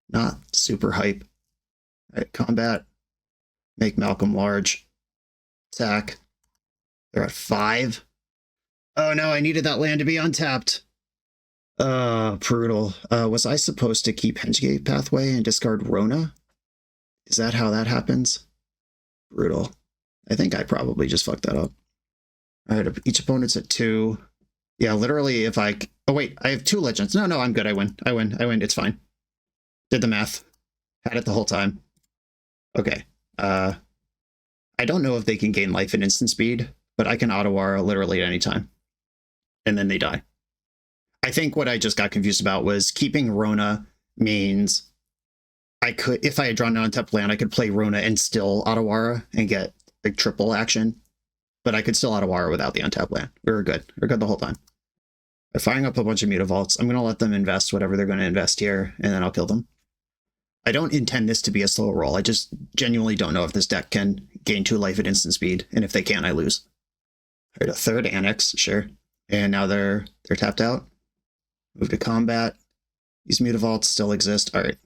Not super hype. All right, combat. Make Malcolm large. Attack. They're at 5. Oh no, I needed that land to be untapped. Brutal. Was I supposed to keep Hengegate Pathway and discard Rona? Is that how that happens? Brutal. I think I probably just fucked that up. All right, each opponent's at 2. Yeah, literally if I... Oh wait, I have 2 legends. No, I'm good. I win. It's fine. Did the math. Had it the whole time. Okay. I don't know if they can gain life at instant speed, but I can Otawara literally at any time. And then they die. I think what I just got confused about was keeping Rona means I could, if I had drawn an untapped land, I could play Rona and still Otawara and get like triple action, but I could still Otawara without the untapped land. We were good. We were good the whole time. They're firing up a bunch of Mutavaults. I'm going to let them invest whatever they're going to invest here, and then I'll kill them. I don't intend this to be a slow roll. I just genuinely don't know if this deck can gain 2 life at instant speed, and if they can, I lose. All right, a third Annex, sure. And now they're tapped out. Move to combat. These Mutavaults still exist. All right.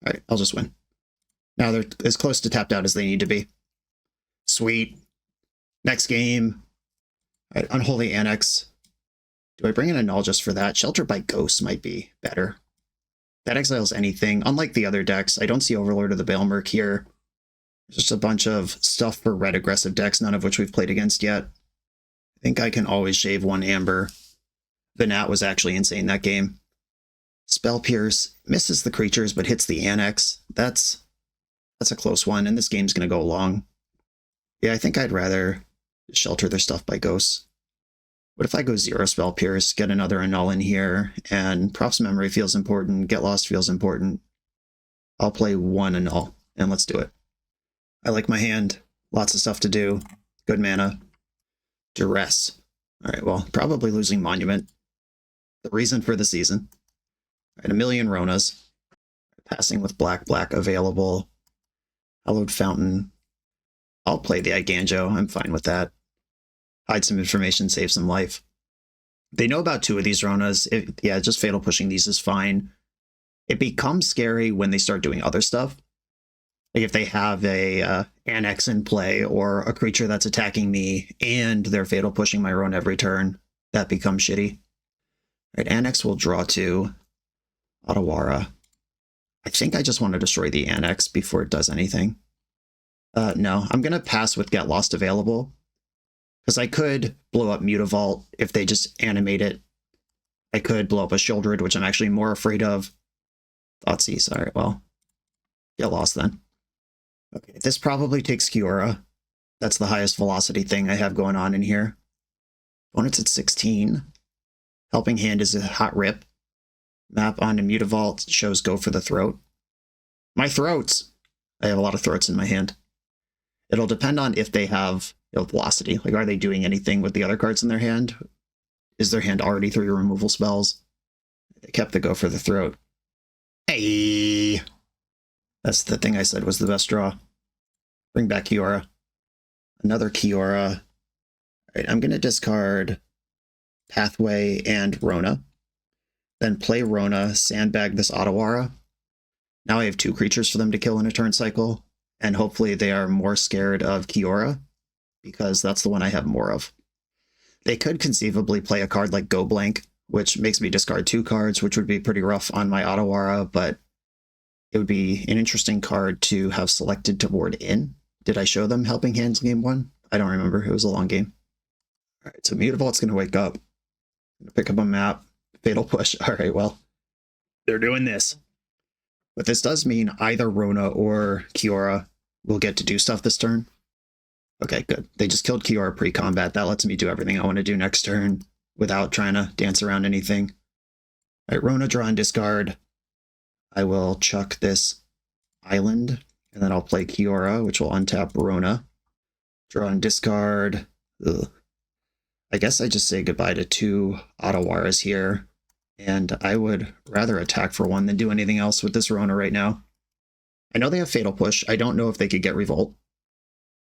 All right, I'll just win. Now they're as close to tapped out as they need to be. Sweet. Next game. All right, Unholy Annex. Do I bring in a null just for that? Shelter by Ghosts might be better. That exiles anything. Unlike the other decks, I don't see Overlord of the Baelmerk here. There's just a bunch of stuff for red aggressive decks, none of which we've played against yet. I think I can always shave 1 Amber. Venat was actually insane that game. Spell Pierce misses the creatures but hits the Annex. That's a close one, and this game's going to go long. Yeah, I think I'd rather shelter their stuff by Ghosts. What if I go 0 Spell Pierce, get another Annul in here, and Props Memory feels important, Get Lost feels important. I'll play 1 Annul, and let's do it. I like my hand. Lots of stuff to do. Good mana. Duress. Alright, well, probably losing Monument. The reason for the season. Alright, 1,000,000 Ronas. Passing with black available. Hallowed Fountain. I'll play the Iganjo. I'm fine with that. Hide some information, save some life. They know about 2 of these Ronas. Yeah, just Fatal Pushing these is fine. It becomes scary when they start doing other stuff. Like if they have a Annex in play or a creature that's attacking me and they're Fatal Pushing my Rona every turn, that becomes shitty. All right, Annex will draw 2. Otawara. I think I just want to destroy the Annex before it does anything. No, I'm going to pass with Get Lost available. Because I could blow up Mutavault if they just animate it. I could blow up a Shieldred, which I'm actually more afraid of. Thoughtseize. All right, well, Get Lost then. Okay, this probably takes Kiora. That's the highest velocity thing I have going on in here. Opponent's at 16. Helping Hand is a hot rip. Map onto Mutavault shows Go for the Throat. My throats! I have a lot of throats in my hand. It'll depend on if they have velocity. Like, are they doing anything with the other cards in their hand? Is their hand already 3 removal spells? They kept the Go for the Throat. Hey! That's the thing I said was the best draw. Bring back Kiora. Another Kiora. Alright, I'm going to discard Pathway and Rona. Then play Rona, sandbag this Otawara. Now I have 2 creatures for them to kill in a turn cycle. And hopefully they are more scared of Kiora, because that's the one I have more of. They could conceivably play a card like Go Blank, which makes me discard 2 cards, which would be pretty rough on my Otawara, but it would be an interesting card to have selected to board in. Did I show them Helping Hands game 1? I don't remember. It was a long game. All right, so Mutavault's going to wake up. Pick up a map. Fatal Push. All right, well, they're doing this. But this does mean either Rona or Kiora will get to do stuff this turn. Okay, good. They just killed Kiora pre-combat. That lets me do everything I want to do next turn without trying to dance around anything. All right, Rona, draw and discard. I will chuck this island, and then I'll play Kiora, which will untap Rona. Draw and discard. Ugh. I guess I just say goodbye to 2 Otawaras here. And I would rather attack for 1 than do anything else with this Rona right now. I know they have Fatal Push. I don't know if they could get Revolt.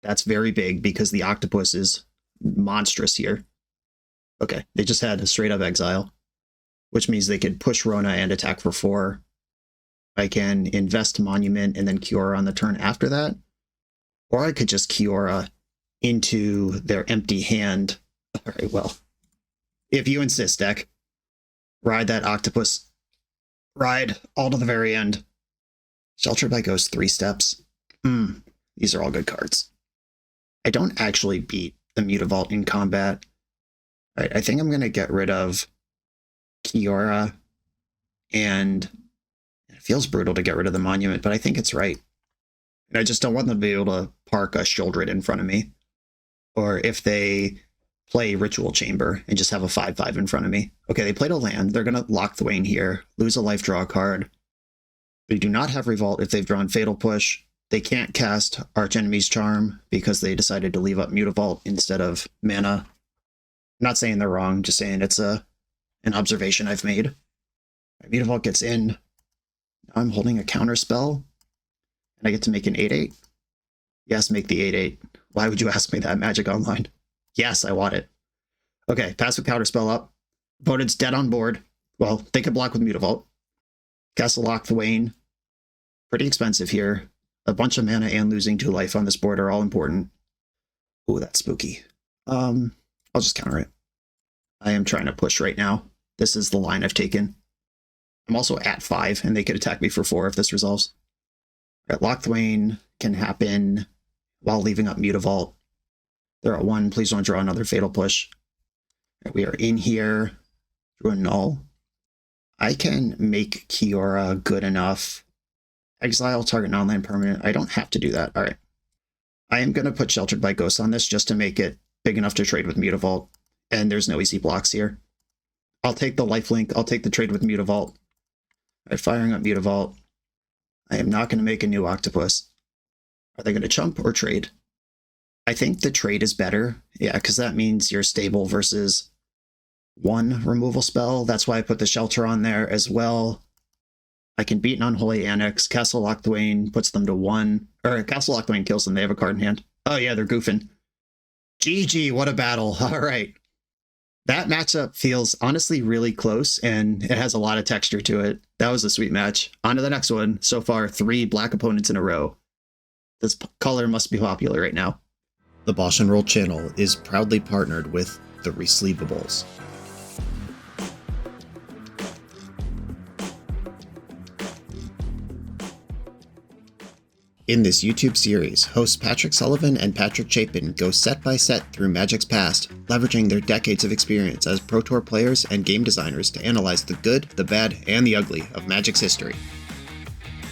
That's very big because the Octopus is monstrous here. Okay, they just had a straight up Exile, which means they could push Rona and attack for 4. I can invest Monument and then Kiora on the turn after that. Or I could just Kiora into their empty hand. All right, well, if you insist, deck. Ride that Octopus. Ride all to the very end. Shelter by Ghost 3 steps. These are all good cards. I don't actually beat the Mutavault in combat. All right, I think I'm going to get rid of Kiora. And it feels brutal to get rid of the Monument, but I think it's right. And I just don't want them to be able to park a Shieldred in front of me. Or if they play Ritual Chamber and just have a 5/5 in front of me. Okay, they played a land. They're going to lock Thwain here, lose a life, draw a card. They do not have Revolt if they've drawn Fatal Push. They can't cast Archenemy's Charm because they decided to leave up Mutavault instead of mana. I'm not saying they're wrong, just saying it's an observation I've made. Mutavault gets in. Now I'm holding a counter spell, and I get to make an 8/8. Yes, make the 8/8. Why would you ask me that, Magic Online? Yes, I want it. Okay, pass with counter spell up. Opponent's dead on board. Well, they could block with Mutavault. Cast a Lock Thwain. Pretty expensive here. A bunch of mana and losing 2 life on this board are all important. Ooh, that's spooky. I'll just counter it. I am trying to push right now. This is the line I've taken. I'm also at 5, and they could attack me for 4 if this resolves. All right, Lock Thwain can happen while leaving up Mutavault. They're at 1. Please don't draw another Fatal Push. Right, we are in here. Drew a Null. I can make Kiora good enough. Exile target non-land permanent. I don't have to do that. All right. I am going to put Sheltered by Ghosts on this just to make it big enough to trade with Mutavault. And there's no easy blocks here. I'll take the lifelink. I'll take the trade with Mutavault. All right, firing up Mutavault. I am not going to make a new Octopus. Are they going to chump or trade? I think the trade is better. Yeah, because that means you're stable versus 1 removal spell. That's why I put the Shelter on there as well. I can beat an Unholy Annex. Castle Lock Thwain puts them to 1. Or Castle Lock Thwain kills them. They have a card in hand. Oh yeah, they're goofing. GG, what a battle. All right. That matchup feels honestly really close, and it has a lot of texture to it. That was a sweet match. On to the next one. So far, 3 black opponents in a row. This color must be popular right now. The BoshNRoll channel is proudly partnered with the Resleevables. In this YouTube series, hosts Patrick Sullivan and Patrick Chapin go set by set through Magic's past, leveraging their decades of experience as Pro Tour players and game designers to analyze the good, the bad, and the ugly of Magic's history.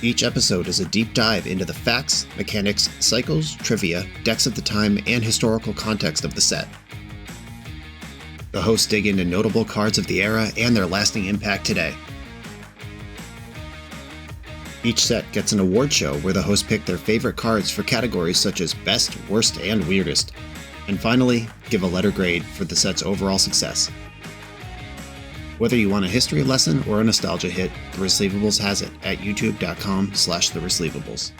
Each episode is a deep dive into the facts, mechanics, cycles, trivia, decks of the time, and historical context of the set. The hosts dig into notable cards of the era and their lasting impact today. Each set gets an award show where the hosts pick their favorite cards for categories such as Best, Worst, and Weirdest. And finally, give a letter grade for the set's overall success. Whether you want a history lesson or a nostalgia hit, The Resleevables has it at youtube.com/TheResleevables.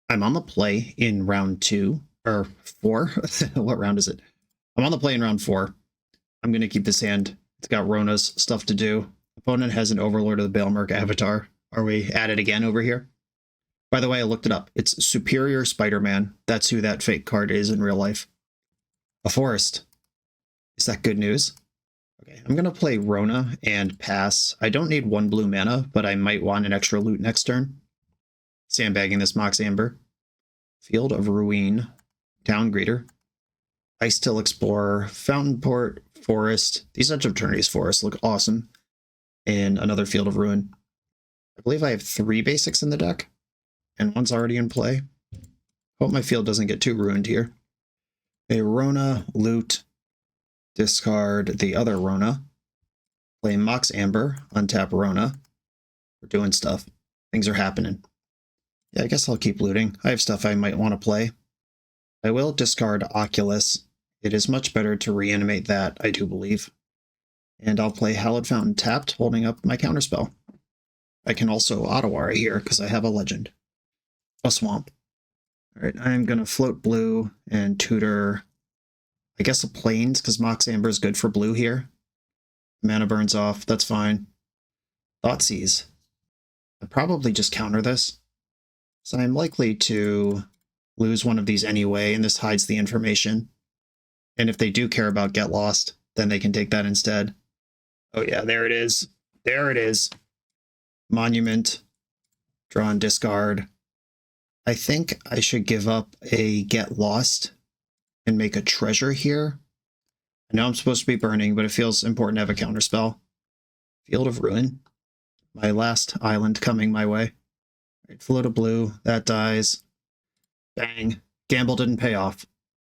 I'm on the play in round 2, or 4. What round is it? I'm on the play in round 4. I'm going to keep this hand. It's got Rona's stuff to do. Opponent has an Overlord of the Baelmerk avatar. Are we at it again over here? By the way, I looked it up. It's Superior Spider-Man. That's who that fake card is in real life. A forest. Is that good news? Okay, I'm going to play Rona and pass. I don't need 1 blue mana, but I might want an extra loot next turn. Sandbagging this Mox Amber. Field of Ruin. Town Greeter. Ice Till Explorer. Fountain Port. Forest. These Edge of Eternity's forests look awesome. And another Field of Ruin. I believe I have 3 basics in the deck, and one's already in play. Hope my field doesn't get too ruined here. A Rona, loot, discard the other Rona, play Mox Amber, untap Rona. We're doing stuff. Things are happening. Yeah, I guess I'll keep looting. I have stuff I might want to play. I will discard Oculus. It is much better to reanimate that, I do believe. And I'll play Hallowed Fountain tapped, holding up my counterspell. I can also Ottawara here, because I have a legend. A swamp. Alright, I'm going to float blue and tutor, I guess, a plains, because Mox Amber is good for blue here. Mana burns off, that's fine. Thoughtseize. I'd probably just counter this. So I'm likely to lose one of these anyway, and this hides the information. And if they do care about Get Lost, then they can take that instead. Oh yeah, there it is. There it is. Monument. Draw and discard. I think I should give up a Get Lost and make a treasure here. I know I'm supposed to be burning, but it feels important to have a counterspell. Field of Ruin. My last island coming my way. Right, float of blue. That dies. Bang. Gamble didn't pay off.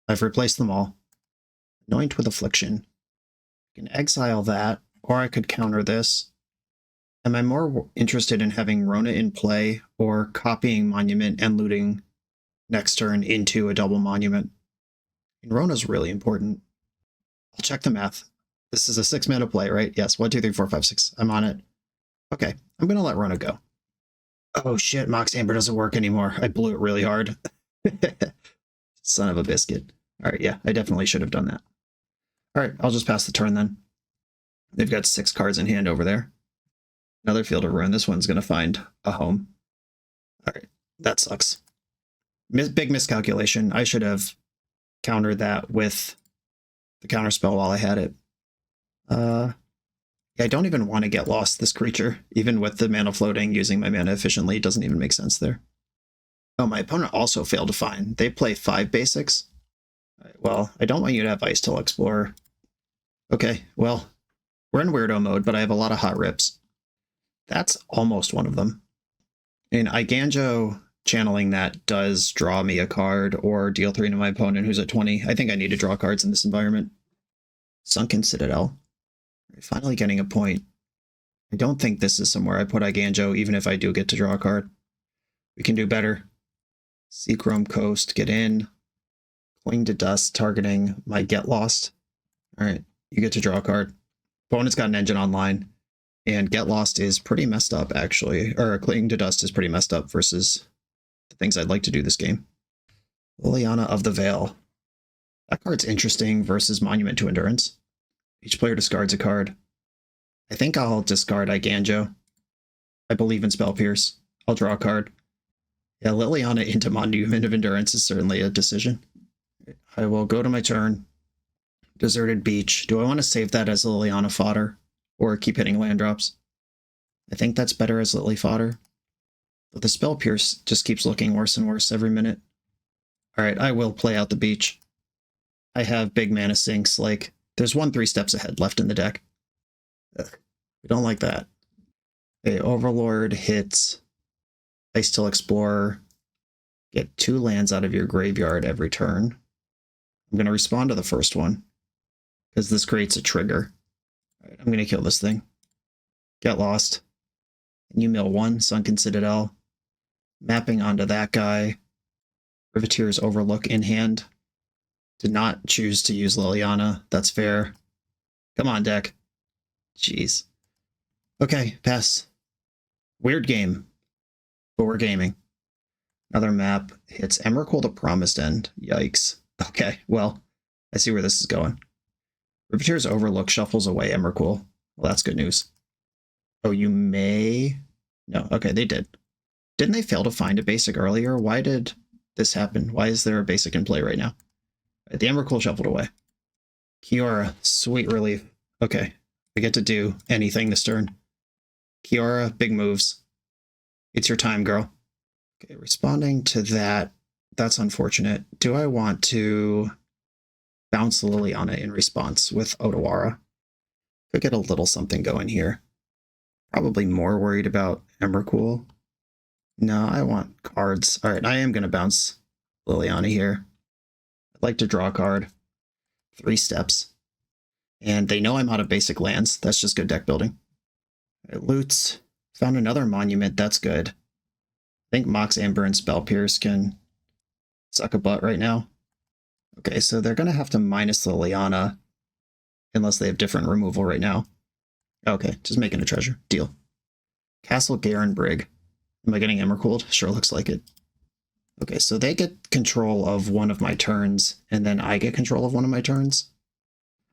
I've replaced them all. Anoint with Affliction. I can exile that, or I could counter this. Am I more interested in having Rona in play or copying Monument and looting next turn into a double Monument? And Rona's really important. I'll check the math. This is a 6-mana play, right? Yes, 1, 2, 3, 4, 5, 6. I'm on it. Okay, I'm going to let Rona go. Oh shit, Mox Amber doesn't work anymore. I blew it really hard. Son of a biscuit. All right, yeah, I definitely should have done that. All right, I'll just pass the turn then. They've got 6 cards in hand over there. Another Field of Ruin. This one's going to find a home. All right, that sucks. Big miscalculation. I should have countered that with the counterspell while I had it. I don't even want to get lost this creature, even with the mana floating. Using my mana efficiently doesn't even make sense there. Oh, my opponent also failed to find. They play 5 basics. Right, well, I don't want you to have Ice Till Explorer. Okay, well, we're in weirdo mode, but I have a lot of hot rips. That's almost one of them. And Iganjo channeling that does draw me a card or deal 3 to my opponent who's at 20. I think I need to draw cards in this environment. Sunken Citadel. Finally getting a point. I don't think this is somewhere I put Iganjo, even if I do get to draw a card. We can do better. Seachrome Coast, get in. Cling to Dust, targeting my Get Lost. Alright, you get to draw a card. Opponent's got an engine online. And Get Lost is pretty messed up, actually. Or Cling to Dust is pretty messed up versus the things I'd like to do this game. Liliana of the Veil. That card's interesting versus Monument to Endurance. Each player discards a card. I think I'll discard Iganjo. I believe in Spell Pierce. I'll draw a card. Yeah, Liliana into Monument of Endurance is certainly a decision. I will go to my turn. Deserted Beach. Do I want to save that as Liliana fodder? Or keep hitting land drops? I think that's better as Lily fodder. But the Spell Pierce just keeps looking worse and worse every minute. Alright, I will play out the beach. I have big mana sinks, like, there's 1 3 steps ahead left in the deck. Ugh, we don't like that. Okay, Overlord hits Ice Till Explorer. Get 2 lands out of your graveyard every turn. I'm going to respond to the first one, because this creates a trigger. Alright, I'm going to kill this thing. Get Lost. And you mill 1, Sunken Citadel. Mapping onto that guy. Riveteer's Overlook in hand. Did not choose to use Liliana. That's fair. Come on, deck. Jeez. Okay, pass. Weird game. But we're gaming. Another map hits Emrakul the Promised End. Yikes. Okay, well, I see where this is going. Riveteer's Overlook shuffles away Emrakul. Well, that's good news. Oh, you may... No, okay, they did. Didn't they fail to find a basic earlier? Why did this happen? Why is there a basic in play right now? The Emrakul shuffled away. Kiora, sweet relief. Okay, we get to do anything this turn. Kiora, big moves. It's your time, girl. Okay, responding to that, that's unfortunate. Do I want to bounce Liliana in response with Otawara? Could get a little something going here. Probably more worried about Emrakul. No, I want cards. All right, I am going to bounce Liliana here. I'd like to draw a card. 3 steps. And they know I'm out of basic lands. That's just good deck building. All right, loots. Found another monument. That's good. I think Mox Amber and Spell Pierce can suck a butt right now. Okay, so they're going to have to minus Liliana unless they have different removal right now. Okay, just making a treasure. Deal. Castle Garen Brig. Am I getting Emrakul? Sure looks like it. Okay, so they get control of one of my turns, and then I get control of one of my turns.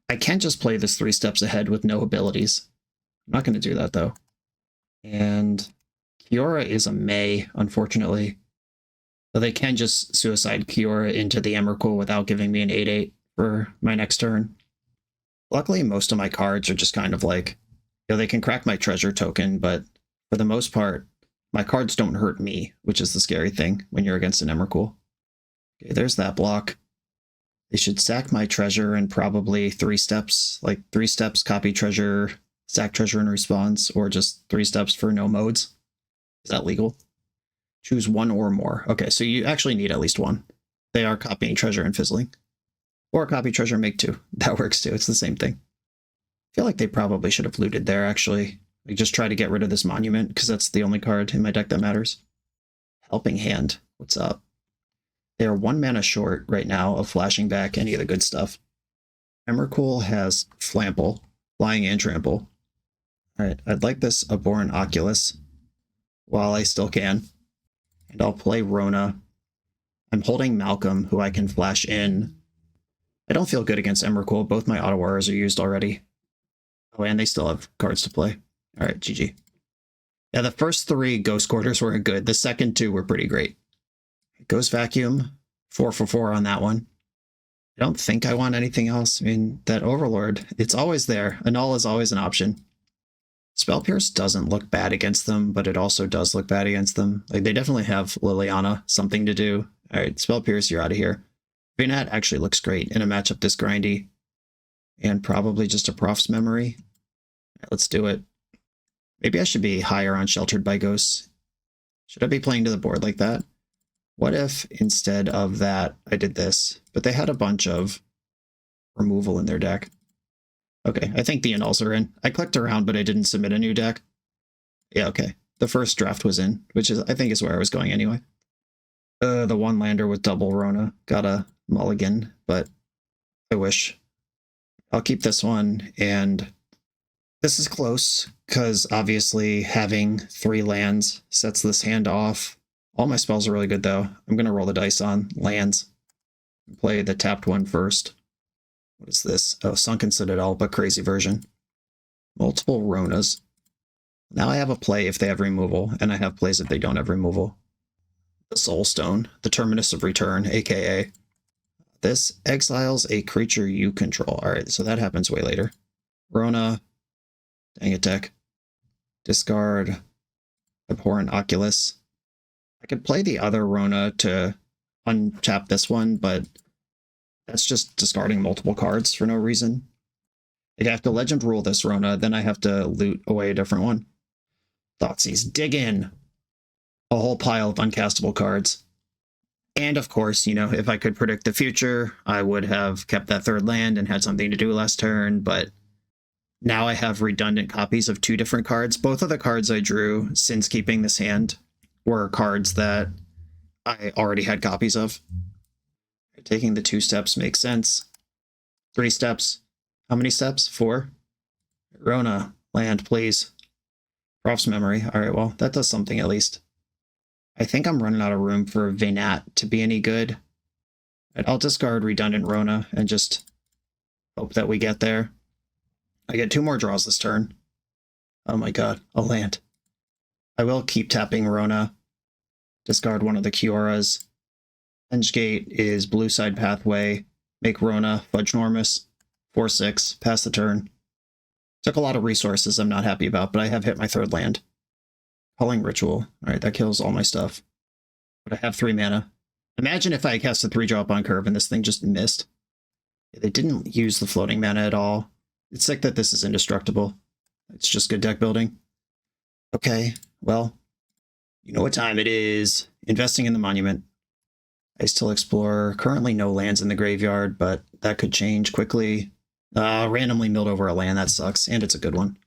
I can't just play this 3 steps ahead with no abilities. I'm not going to do that, though. And Kiora is a May, unfortunately. So they can just suicide Kiora into the Emrakul without giving me an 8/8 for my next turn. Luckily, most of my cards are just kind of like, you know, they can crack my treasure token, but for the most part, my cards don't hurt me, which is the scary thing when you're against an Emrakul. Okay, there's that block. They should sack my treasure in probably 3 steps, like 3 steps, copy treasure, sack treasure in response, or just 3 steps for no modes. Is that legal? Choose 1 or more. Okay, so you actually need at least 1. They are copying treasure and fizzling. Or copy treasure and make 2. That works too. It's the same thing. I feel like they probably should have looted there, actually. Like, just try to get rid of this monument, because that's the only card in my deck that matters. Helping Hand, what's up? They're 1 mana short right now of flashing back any of the good stuff. Emrakul has Flample, Flying and Trample. Alright, I'd like this Abhorrent Oculus while I still can. And I'll play Rona. I'm holding Malcolm, who I can flash in. I don't feel good against Emrakul. Both my Auto Auras are used already. Oh, and they still have cards to play. Alright, GG. Yeah, the first 3 Ghost Quarters weren't good. The second 2 were pretty great. Ghost Vacuum, 4 for 4 on that one. I don't think I want anything else. I mean, that Overlord, it's always there. Annul is always an option. Spell Pierce doesn't look bad against them, but it also does look bad against them. Like, they definitely have Liliana, something to do. Alright, Spell Pierce, you're out of here. Vinat actually looks great in a matchup this grindy. And probably just a Prof's Memory. Right, let's do it. Maybe I should be higher on Sheltered by Ghosts. Should I be playing to the board like that? What if instead of that I did this, but they had a bunch of removal in their deck? Okay, I think the annuls are in. I clicked around, but I didn't submit a new deck. Yeah, okay. The first draft was in, which is I think is where I was going anyway. The 1-lander with double Rona. Got a mulligan, but I wish. I'll keep this one, and this is close, because obviously having 3 lands sets this hand off. All my spells are really good, though. I'm going to roll the dice on lands. Play the tapped one first. What is this? Oh, Sunken Citadel, but crazy version. Multiple Ronas. Now I have a play if they have removal, and I have plays if they don't have removal. The Soulstone, the Terminus of Return, aka. This exiles a creature you control. Alright, so that happens way later. Rona. Dang it, deck. Discard. Abhorrent Oculus. I could play the other Rona to untap this one, but that's just discarding multiple cards for no reason. I'd have to Legend Rule this Rona, then I have to loot away a different one. Thoughtseize, dig in! A whole pile of uncastable cards. And of course, you know, if I could predict the future, I would have kept that 3rd land and had something to do last turn, but now I have redundant copies of 2 different cards. Both of the cards I drew since keeping this hand were cards that I already had copies of. Taking the 2 steps makes sense. 3 steps. How many steps? 4? Rona, land, please. Prof's Memory. Alright, well, that does something at least. I think I'm running out of room for Vinat to be any good. I'll discard redundant Rona and just hope that we get there. I get 2 more draws this turn. Oh my god, a land. I will keep tapping Rona. Discard one of the Kioras. Gate is Blue Side Pathway. Make Rona Fudgenormous. 4/6. Pass the turn. Took a lot of resources I'm not happy about, but I have hit my 3rd land. Culling Ritual. Alright, that kills all my stuff. But I have 3 mana. Imagine if I cast a 3-drop on curve and this thing just missed. They didn't use the floating mana at all. It's sick that this is indestructible. It's just good deck building. Okay, well, you know what time it is. Investing in the Monument. I still explore. Currently no lands in the graveyard, but that could change quickly. Randomly milled over a land, that sucks, and it's a good one.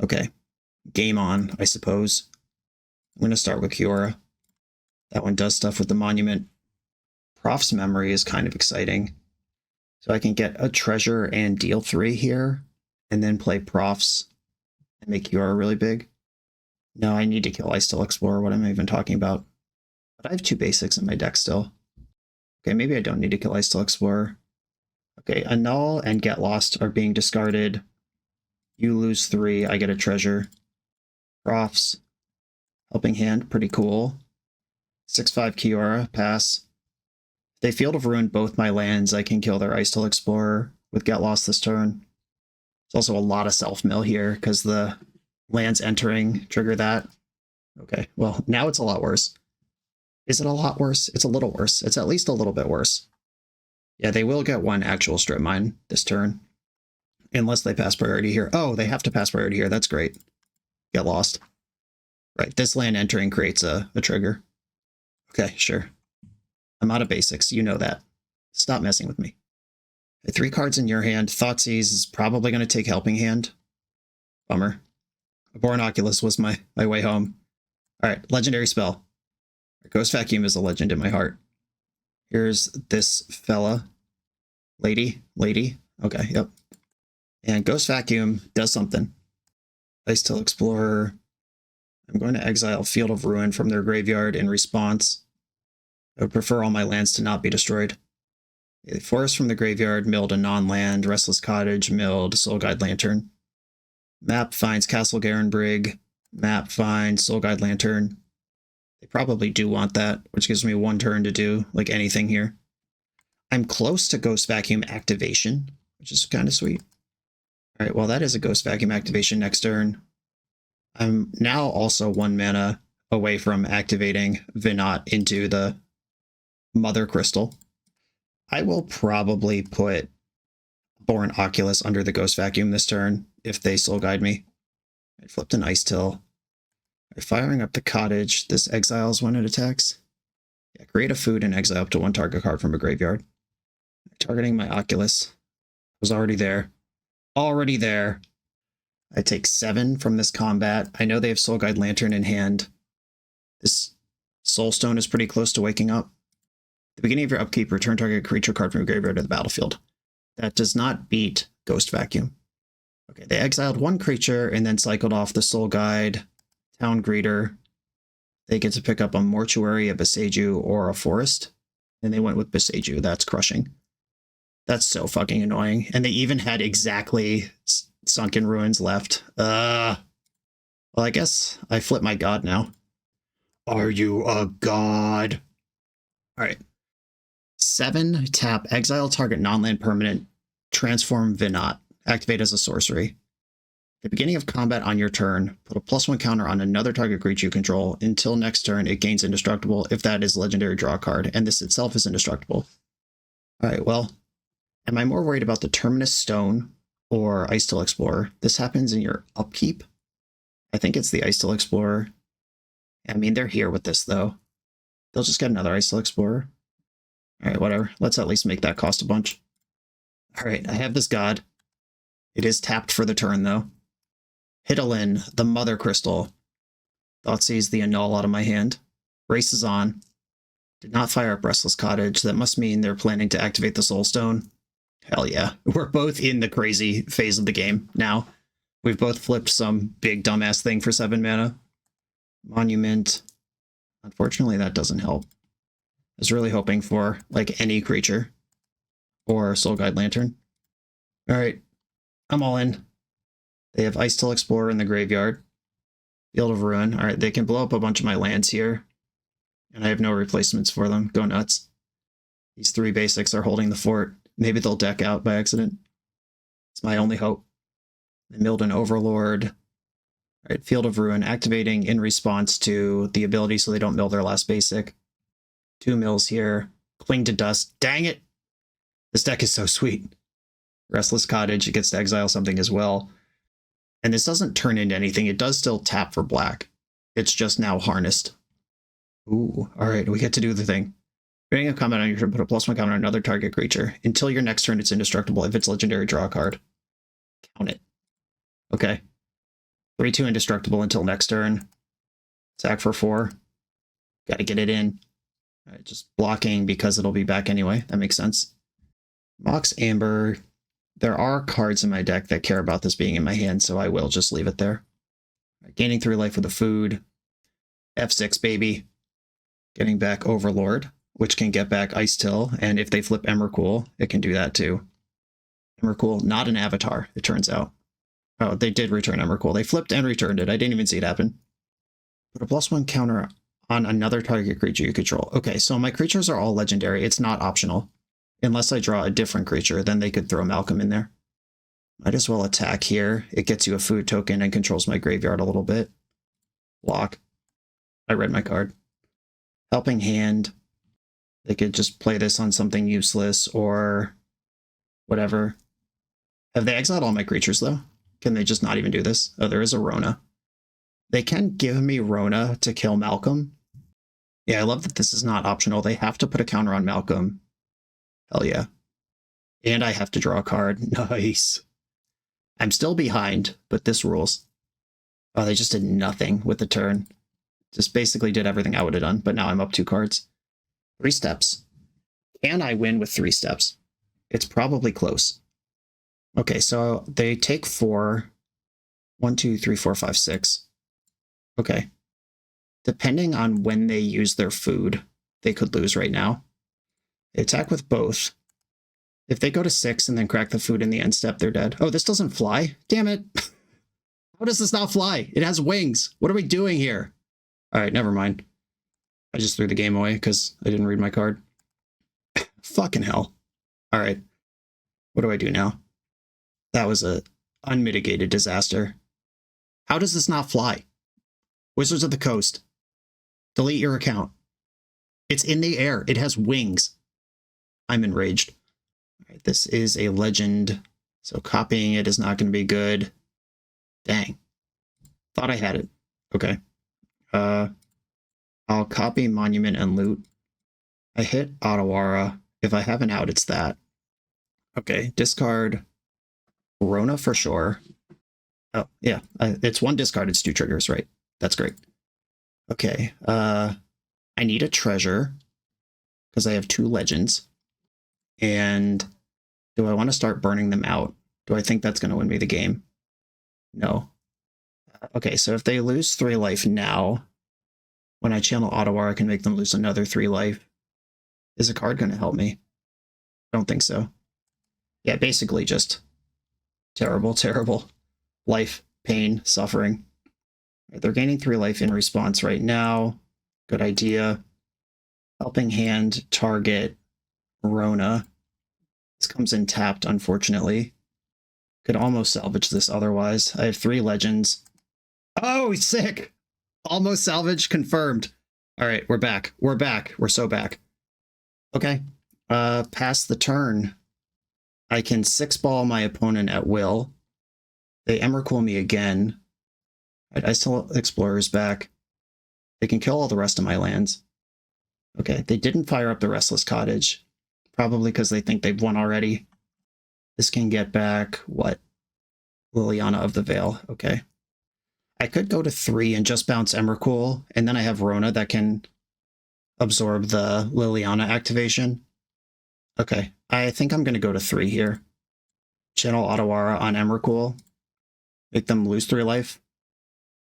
Okay, game on, I suppose. I'm going to start with Kiora. That one does stuff with the Monument. Prof's Memory is kind of exciting. So I can get a treasure and deal 3 here, and then play Profs and make Kiora really big. No, I need to kill I Still Explore. What am I even talking about? But I have 2 basics in my deck still. Okay, maybe I don't need to kill I Still Explorer. Okay, Annul and Get Lost are being discarded. You lose 3, I get a treasure. Profs. Helping Hand, pretty cool. 6/5 Kiora, pass. If they Field of Ruin both my lands, I can kill their I Still Explorer with Get Lost this turn. There's also a lot of self-mill here, because the lands entering trigger that. Okay, well, now it's a lot worse. Is it a lot worse? It's a little worse. It's at least a little bit worse. Yeah, they will get 1 actual strip mine this turn. Unless they pass priority here. Oh, they have to pass priority here. That's great. Get Lost. Right, this land entering creates a trigger. Okay, sure. I'm out of basics. You know that. Stop messing with me. 3 cards in your hand. Thoughtseize is probably going to take Helping Hand. Bummer. Born Oculus was my way home. All right, legendary spell. Ghost Vacuum is a legend in my heart. Here's this fella. Lady. Okay, yep. And Ghost Vacuum does something. Ice Till Explorer. I'm going to exile Field of Ruin from their graveyard in response. I would prefer all my lands to not be destroyed. Forest from the graveyard, milled a non-land, Restless Cottage, milled Soul Guide Lantern. Map finds Castle Garenbrig. Map finds Soul Guide Lantern. They probably do want that, which gives me one turn to do like anything here. I'm close to Ghost Vacuum activation, which is kind of sweet. All right, well, that is a Ghost Vacuum activation next turn. I'm now also 1 mana away from activating Vinot into the Mother Crystal. I will probably put Born Oculus under the Ghost Vacuum this turn if they Soul Guide me. I flipped an Ice Till. Firing up the cottage, this exiles when it attacks. Yeah, create a food and exile up to 1 target card from a graveyard. Targeting my Oculus. Was already there. Already there. I take 7 from this combat. I know they have Soul Guide Lantern in hand. This Soulstone is pretty close to waking up. At the beginning of your upkeep, return target creature card from your graveyard to the battlefield. That does not beat Ghost Vacuum. Okay, they exiled 1 creature and then cycled off the Soul Guide, Town Greeter. They get to pick up a Mortuary, a Boseiju, or a Forest. And they went with Boseiju. That's crushing. That's so fucking annoying. And they even had exactly Sunken Ruins left. Well, I guess I flip my god now. Are you a god? All right. 7, tap, exile target non-land permanent, transform Vinot, activate as a sorcery. At the beginning of combat on your turn, put a +1 counter on another target creature you control. Until next turn, it gains indestructible if that is legendary draw card, and this itself is indestructible. All right, well, am I more worried about the Terminus Stone or Ice Till Explorer? This happens in your upkeep. I think it's the Ice Till Explorer. I mean, they're here with this, though. They'll just get another Ice Till Explorer. All right, whatever. Let's at least make that cost a bunch. All right, I have this god. It is tapped for the turn, though. Hidalin, the Mother Crystal. Thoughtseize the Annul out of my hand. Races on. Did not fire up Restless Cottage. That must mean they're planning to activate the Soulstone. Hell yeah. We're both in the crazy phase of the game now. We've both flipped some big dumbass thing for 7 mana. Monument. Unfortunately, that doesn't help. I was really hoping for, like, any creature. Or Soul Guide Lantern. Alright. I'm all in. They have Ice Till Explorer in the graveyard. Field of Ruin. Alright, they can blow up a bunch of my lands here. And I have no replacements for them. Go nuts. These 3 basics are holding the fort. Maybe they'll deck out by accident. It's my only hope. They milled an Overlord. Alright, Field of Ruin activating in response to the ability so they don't mill their last basic. 2 mills here. Cling to Dust. Dang it! This deck is so sweet. Restless Cottage, it gets to exile something as well. And this doesn't turn into anything. It does still tap for black. It's just now harnessed. Ooh, alright, we get to do the thing. Beginning of combat on your turn, put a +1 counter on another target creature. Until your next turn, it's indestructible. If it's legendary, draw a card. Count it. Okay. 3/2 indestructible until next turn. Attack for 4. Gotta get it in. Alright, just blocking because it'll be back anyway. That makes sense. Mox Amber. There are cards in my deck that care about this being in my hand, so I will just leave it there. Right, gaining 3 life with a food. F6, baby. Getting back Overlord, which can get back Ice Till, and if they flip Emrakul, it can do that too. Emrakul, not an avatar, it turns out. Oh, they did return Emrakul. They flipped and returned it. I didn't even see it happen. Put a +1 counter on another target creature you control. Okay, so my creatures are all legendary. It's not optional. Unless I draw a different creature, then they could throw Malcolm in there. Might as well attack here. It gets you a food token and controls my graveyard a little bit. Block. I read my card. Helping Hand. They could just play this on something useless or whatever. Have they exiled all my creatures, though? Can they just not even do this? Oh, there is a Rona. They can give me Rona to kill Malcolm. Yeah, I love that this is not optional. They have to put a counter on Malcolm. Hell yeah. And I have to draw a card. Nice. I'm still behind, but this rules. Oh, they just did nothing with the turn. Just basically did everything I would have done, but now I'm up 2 cards. 3 steps. Can I win with 3 steps? It's probably close. Okay, so they take 4. 1, 2, 3, 4, 5, 6. Okay. Depending on when they use their food, they could lose right now. They attack with both. If they go to 6 and then crack the food in the end step, they're dead. Oh, this doesn't fly? Damn it. How does this not fly? It has wings. What are we doing here? All right, never mind. I just threw the game away because I didn't read my card. Fucking hell. All right. What do I do now? That was a unmitigated disaster. How does this not fly? Wizards of the Coast. Delete your account. It's in the air. It has wings. I'm enraged. All right, this is a legend, so copying it is not going to be good. Dang. Thought I had it. Okay. I'll copy Monument and Loot. I hit Otawara. If I have an out, it's that. Okay, discard Rona for sure. Oh, yeah. It's 1 discard. It's 2 triggers, right? That's great. Okay. I need a treasure because I have 2 legends. And do I want to start burning them out? Do I think that's going to win me the game? No. Okay, so if they lose 3 life now, when I channel Otawara, I can make them lose another 3 life. Is a card going to help me? I don't think so. Yeah, basically just terrible, terrible life, pain, suffering. They're gaining 3 life in response right now. Good idea. Helping Hand, target Rona. This comes in tapped, unfortunately. Could almost salvage this otherwise. I have 3 legends. Oh, sick! Almost salvage confirmed. All right, we're back. We're back. We're so back. Okay. Pass the turn. I can 6-ball my opponent at will. They Emrakul me again. I still Explorer's back. They can kill all the rest of my lands. Okay, they didn't fire up the Restless Cottage. Probably because they think they've won already. This can get back, what? Liliana of the Veil. Okay. I could go to 3 and just bounce Emrakul, and then I have Rona that can absorb the Liliana activation. Okay, I think I'm going to go to 3 here. Channel Otawara on Emrakul. Make them lose 3 life.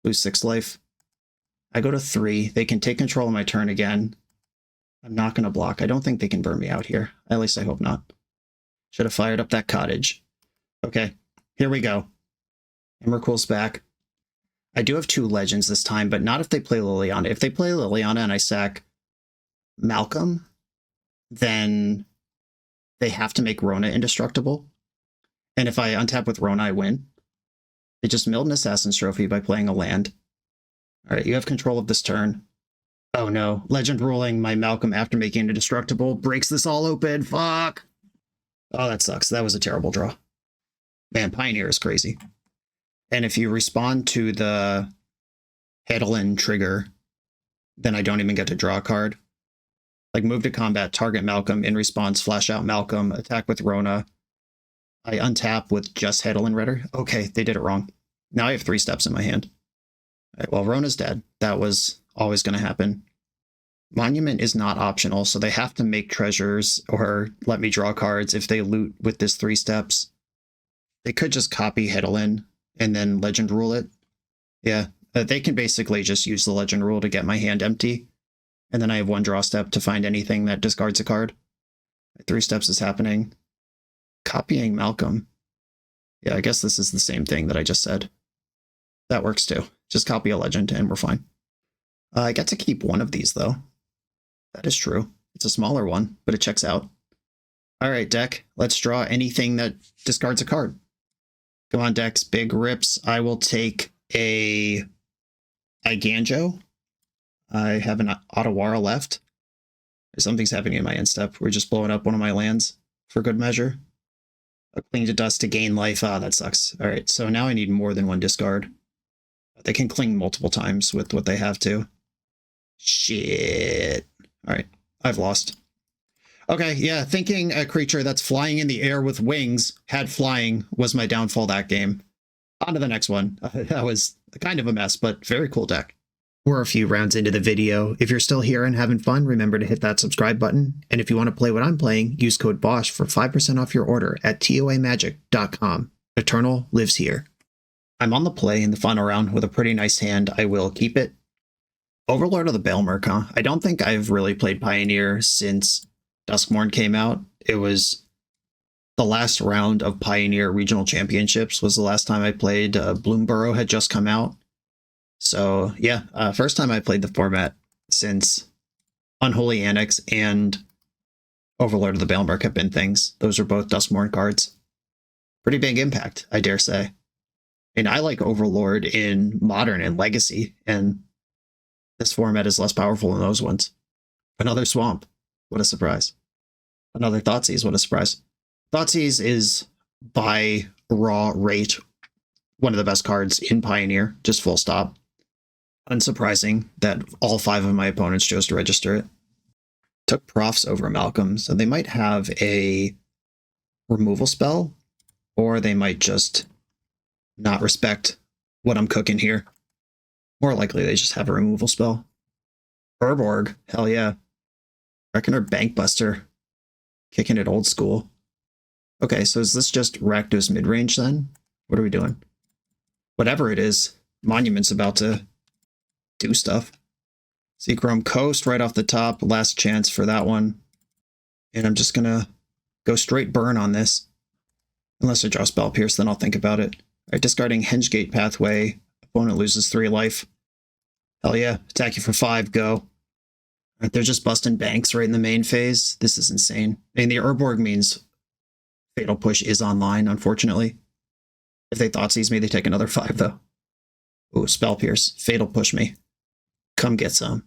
Lose 6 life. I go to 3. They can take control of my turn again. I'm not going to block. I don't think they can burn me out here. At least I hope not. Should have fired up that cottage. Okay, here we go. Emrakul's back. I do have 2 legends this time, but not if they play Liliana. If they play Liliana and I sack Malcolm, then they have to make Rona indestructible. And if I untap with Rona, I win. They just milled an Assassin's Trophy by playing a land. All right, you have control of this turn. Oh no, legend ruling my Malcolm after making it indestructible breaks this all open. Fuck! Oh, that sucks. That was a terrible draw. Man, Pioneer is crazy. And if you respond to the Hedlin trigger, then I don't even get to draw a card. Like move to combat, target Malcolm, in response, flash out Malcolm, attack with Rona. I untap with just Hedlin Redder. Okay, they did it wrong. Now I have 3 steps in my hand. All right, well, Rona's dead. That was always going to happen. Monument is not optional, so they have to make treasures or let me draw cards if they loot with this 3 steps. They could just copy Hedlin and then legend rule it. Yeah, they can basically just use the legend rule to get my hand empty. And then I have 1 draw step to find anything that discards a card. 3 steps is happening. Copying Malcolm. Yeah, I guess this is the same thing that I just said. That works too. Just copy a legend and we're fine. I get to keep 1 of these though. That is true. It's a smaller one, but it checks out. All right, deck. Let's draw anything that discards a card. Come on, decks. Big rips. I will take a Iganjo. I have an Otawara left. Something's happening in my end step. We're just blowing up one of my lands for good measure. A Cling to Dust to gain life. Ah, that sucks. All right, so now I need more than 1 discard. They can cling multiple times with what they have to. Shit. All right, I've lost. Okay, yeah, thinking a creature that's flying in the air with wings had flying was my downfall that game. On to the next one. That was kind of a mess, but very cool deck. We're a few rounds into the video. If you're still here and having fun, remember to hit that subscribe button. And if you want to play what I'm playing, use code BOSH for 5% off your order at toamagic.com. Eternal lives here. I'm on the play in the final round with a pretty nice hand. I will keep it. Overlord of the Baelmerk, huh? I don't think I've really played Pioneer since Duskmourn came out. It was the last round of Pioneer Regional Championships was the last time I played. Bloomborough had just come out. So yeah, first time I played the format since Unholy Annex and Overlord of the Baelmerk have been things. Those are both Duskmourn cards. Pretty big impact, I dare say. And I like Overlord in Modern and Legacy, and this format is less powerful than those ones. Another Swamp. What a surprise. Another Thoughtseize. What a surprise. Thoughtseize is, by raw rate, one of the best cards in Pioneer. Just full stop. Unsurprising that all 5 of my opponents chose to register it. Took Profs over Malcolm, so they might have a removal spell, or they might just not respect what I'm cooking here. More likely they just have a removal spell. Urborg, hell yeah. Reckoner Bankbuster. Kicking it old school. Okay, so is this just Rakdos midrange then? What are we doing? Whatever it is, Monument's about to do stuff. Seachrome Coast right off the top. Last chance for that one. And I'm just gonna go straight burn on this. Unless I draw Spell Pierce, then I'll think about it. Alright, discarding Hengegate Pathway. Opponent loses 3 life. Hell yeah. Attack you for 5, go. Alright, they're just busting banks right in the main phase. This is insane. And the Urborg means Fatal Push is online, unfortunately. If they Thoughtseize me, they take another 5, though. Ooh, Spell Pierce. Fatal Push me. Come get some.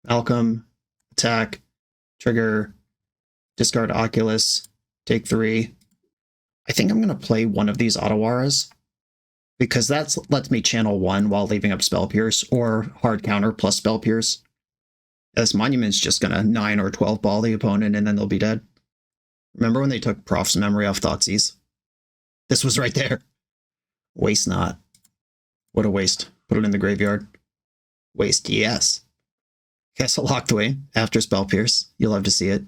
Malcolm. Attack. Trigger. Discard Oculus. Take 3. I think I'm going to play one of these Ottawaras, because that lets me channel 1 while leaving up Spell Pierce, or hard counter plus Spell Pierce. This Monument's just going to 9 or 12 ball the opponent, and then they'll be dead. Remember when they took Prof's memory off Thoughtseize? This was right there. Waste not. What a waste. Put it in the graveyard. Waste, yes. Castle Lockthwaite after Spell Pierce. You'll love to see it.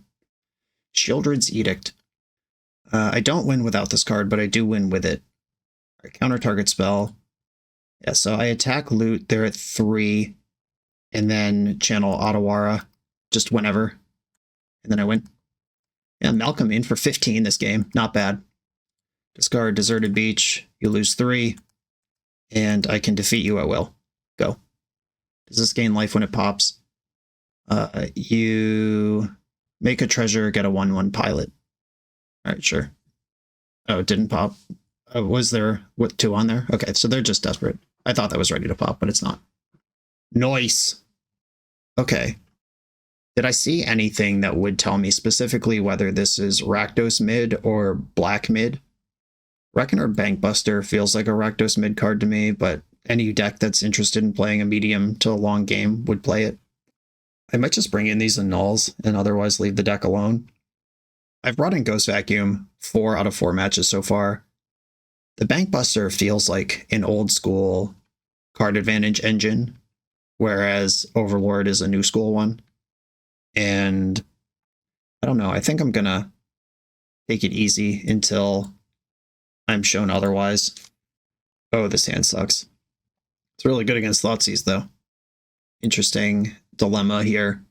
Children's Edict. I don't win without this card, but I do win with it. Right, counter target spell. Yeah, so I attack loot. They're at 3. And then channel Ottawara just whenever. And then I win. Yeah, Malcolm in for 15 this game. Not bad. Discard Deserted Beach. You lose 3. And I can defeat you at will. Go. Does this gain life when it pops? You make a treasure, get a 1/1 pilot. Alright, sure. Oh, it didn't pop. Was there, 2 on there? Okay, so they're just desperate. I thought that was ready to pop, but it's not. Nice. Okay. Did I see anything that would tell me specifically whether this is Rakdos mid or black mid? Reckoner Bankbuster feels like a Rakdos mid card to me, but any deck that's interested in playing a medium to a long game would play it. I might just bring in these annuls and otherwise leave the deck alone. I've brought in Ghost Vacuum 4 out of 4 matches so far. The Bankbuster feels like an old school card advantage engine, whereas Overlord is a new school one. And I don't know, I think I'm gonna take it easy until I'm shown otherwise. Oh, this hand sucks. It's really good against Thoughtseize, though. Interesting dilemma here.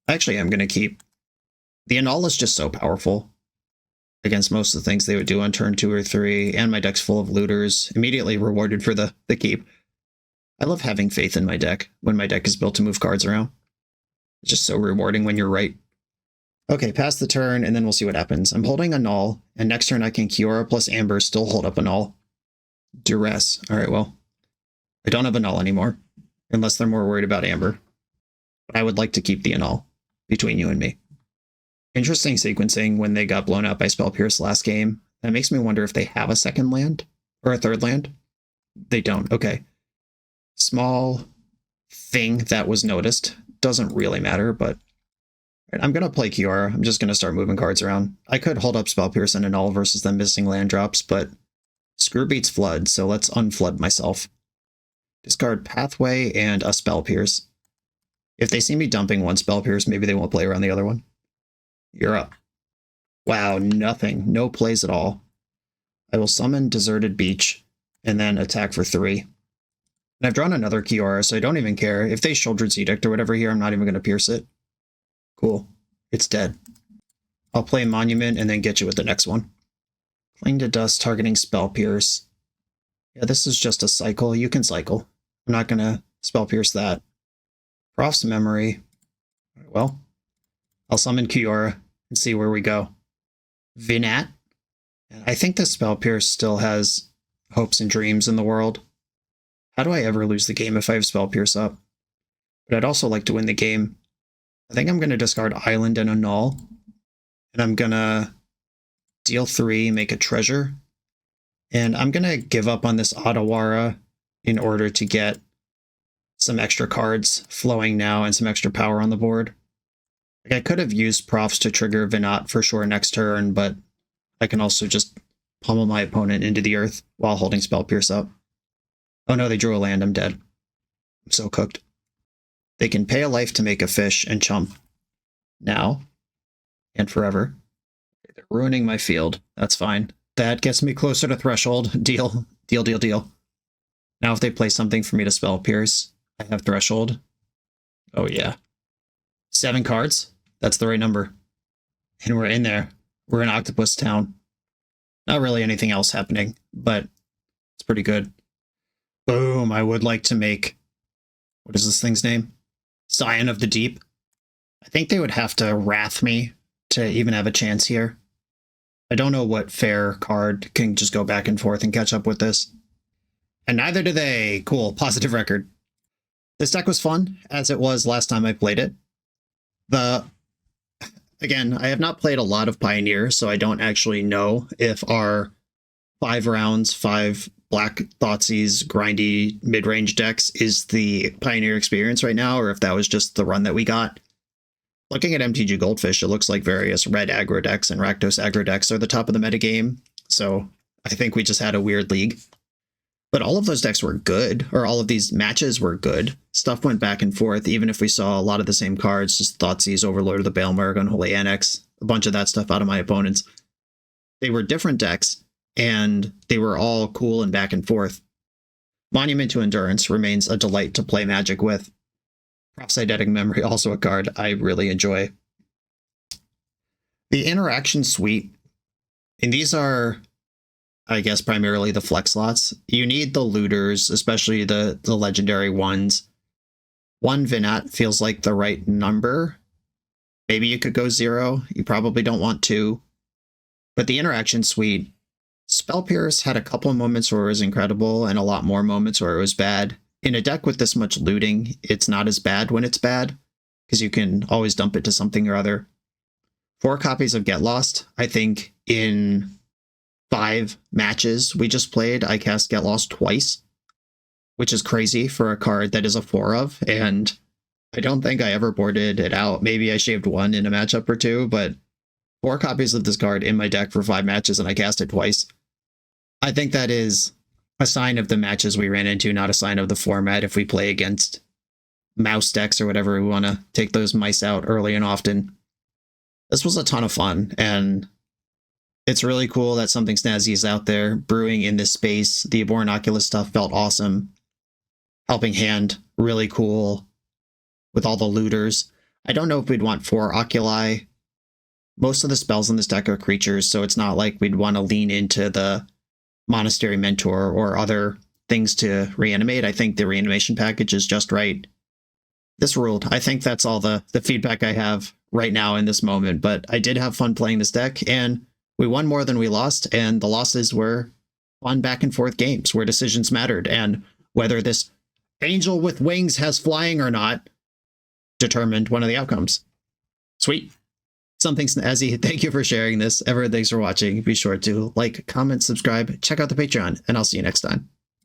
Actually, I'm gonna keep. The Annul is just so powerful against most of the things they would do on turn 2 or 3, and my deck's full of looters, immediately rewarded for the keep. I love having faith in my deck when my deck is built to move cards around. It's just so rewarding when you're right. Okay, pass the turn, and then we'll see what happens. I'm holding Annul, and next turn I can Kiora plus Amber still hold up Annul. Duress. Alright, well, I don't have Annul anymore, unless they're more worried about Amber. But I would like to keep the Annul between you and me. Interesting sequencing when they got blown out by Spell Pierce last game. That makes me wonder if they have a second land, or a third land. They don't, okay. Small thing that was noticed. Doesn't really matter, but I'm going to play Kiora. I'm just going to start moving cards around. I could hold up Spell Pierce and Annul versus them missing land drops, but Screw beats Flood, so let's unflood myself. Discard Pathway and a Spell Pierce. If they see me dumping one Spell Pierce, maybe they won't play around the other one. You're up. Wow, nothing. No plays at all. I will summon Deserted Beach and then attack for 3. And I've drawn another Kiora, so I don't even care. If they Sheoldred's Edict or whatever here, I'm not even going to pierce it. Cool. It's dead. I'll play Monument and then get you with the next one. Cling to Dust, targeting Spell Pierce. Yeah, this is just a cycle. You can cycle. I'm not going to Spell Pierce that. Prof's Memory. Well, I'll summon Kiora and see where we go. Vinat. I think the Spell Pierce still has hopes and dreams in the world. How do I ever lose the game if I have Spell Pierce up? But I'd also like to win the game. I think I'm going to discard Island and Annul. And I'm going to deal 3, make a treasure. And I'm going to give up on this Otawara in order to get some extra cards flowing now and some extra power on the board. Like I could have used Profs to trigger Vinat for sure next turn, but I can also just pummel my opponent into the earth while holding Spell Pierce up. Oh no, they drew a land, I'm dead. I'm so cooked. They can pay a life to make a fish and chump. Now. And forever. They're ruining my field. That's fine. That gets me closer to threshold. Deal. Deal, deal, deal. Now if they play something for me to Spell Pierce, I have threshold. Oh yeah. 7 cards. That's the right number. And we're in there. We're in Octopus Town. Not really anything else happening, but it's pretty good. Boom. I would like to make... What is this thing's name? Scion of the Deep. I think they would have to Wrath me to even have a chance here. I don't know what fair card can just go back and forth and catch up with this. And neither do they. Cool. Positive record. This deck was fun, as it was last time I played it. Again, I have not played a lot of Pioneer, so I don't actually know if our 5 rounds, 5 Black Thoughtseize, grindy mid-range decks is the Pioneer experience right now, or if that was just the run that we got. Looking at MTG Goldfish, it looks like various red aggro decks and Rakdos aggro decks are the top of the metagame, so I think we just had a weird league. But all of those decks were good, or all of these matches were good. Stuff went back and forth, even if we saw a lot of the same cards, just Thoughtseize, Overlord of the Baelmerg, Unholy Annex, a bunch of that stuff out of my opponents. They were different decks, and they were all cool and back and forth. Monument to Endurance remains a delight to play Magic with. Eidetic Memory, also a card I really enjoy. The Interaction Suite, and these are, I guess, primarily the flex slots. You need the looters, especially the legendary ones. 1 Vinat feels like the right number. Maybe you could go 0. You probably don't want 2. But the Interaction Suite, Spell Pierce had a couple of moments where it was incredible and a lot more moments where it was bad. In a deck with this much looting, it's not as bad when it's bad, because you can always dump it to something or other. 4 copies of Get Lost. I think in 5 matches we just played, I cast Get Lost twice, which is crazy for a card that is a 4 of, and I don't think I ever boarded it out. Maybe I shaved 1 in a matchup or 2, but 4 copies of this card in my deck for 5 matches, and I cast it twice. I think that is a sign of the matches we ran into, not a sign of the format. If we play against mouse decks or whatever, we want to take those mice out early and often. This was a ton of fun, and it's really cool that something snazzy is out there brewing in this space. The Abhorrent Oculus stuff felt awesome. Helping Hand, really cool with all the looters. I don't know if we'd want 4 Oculi. Most of the spells in this deck are creatures, so it's not like we'd want to lean into the Monastery Mentor or other things to reanimate. I think the reanimation package is just right. This ruled. I think that's all the feedback I have right now in this moment, but I did have fun playing this deck, and we won more than we lost, and the losses were fun back and forth games where decisions mattered, and whether this angel with wings has flying or not determined one of the outcomes. Sweet. Something snazzy. Thank you for sharing this. Everyone, thanks for watching. Be sure to like, comment, subscribe, check out the Patreon, and I'll see you next time.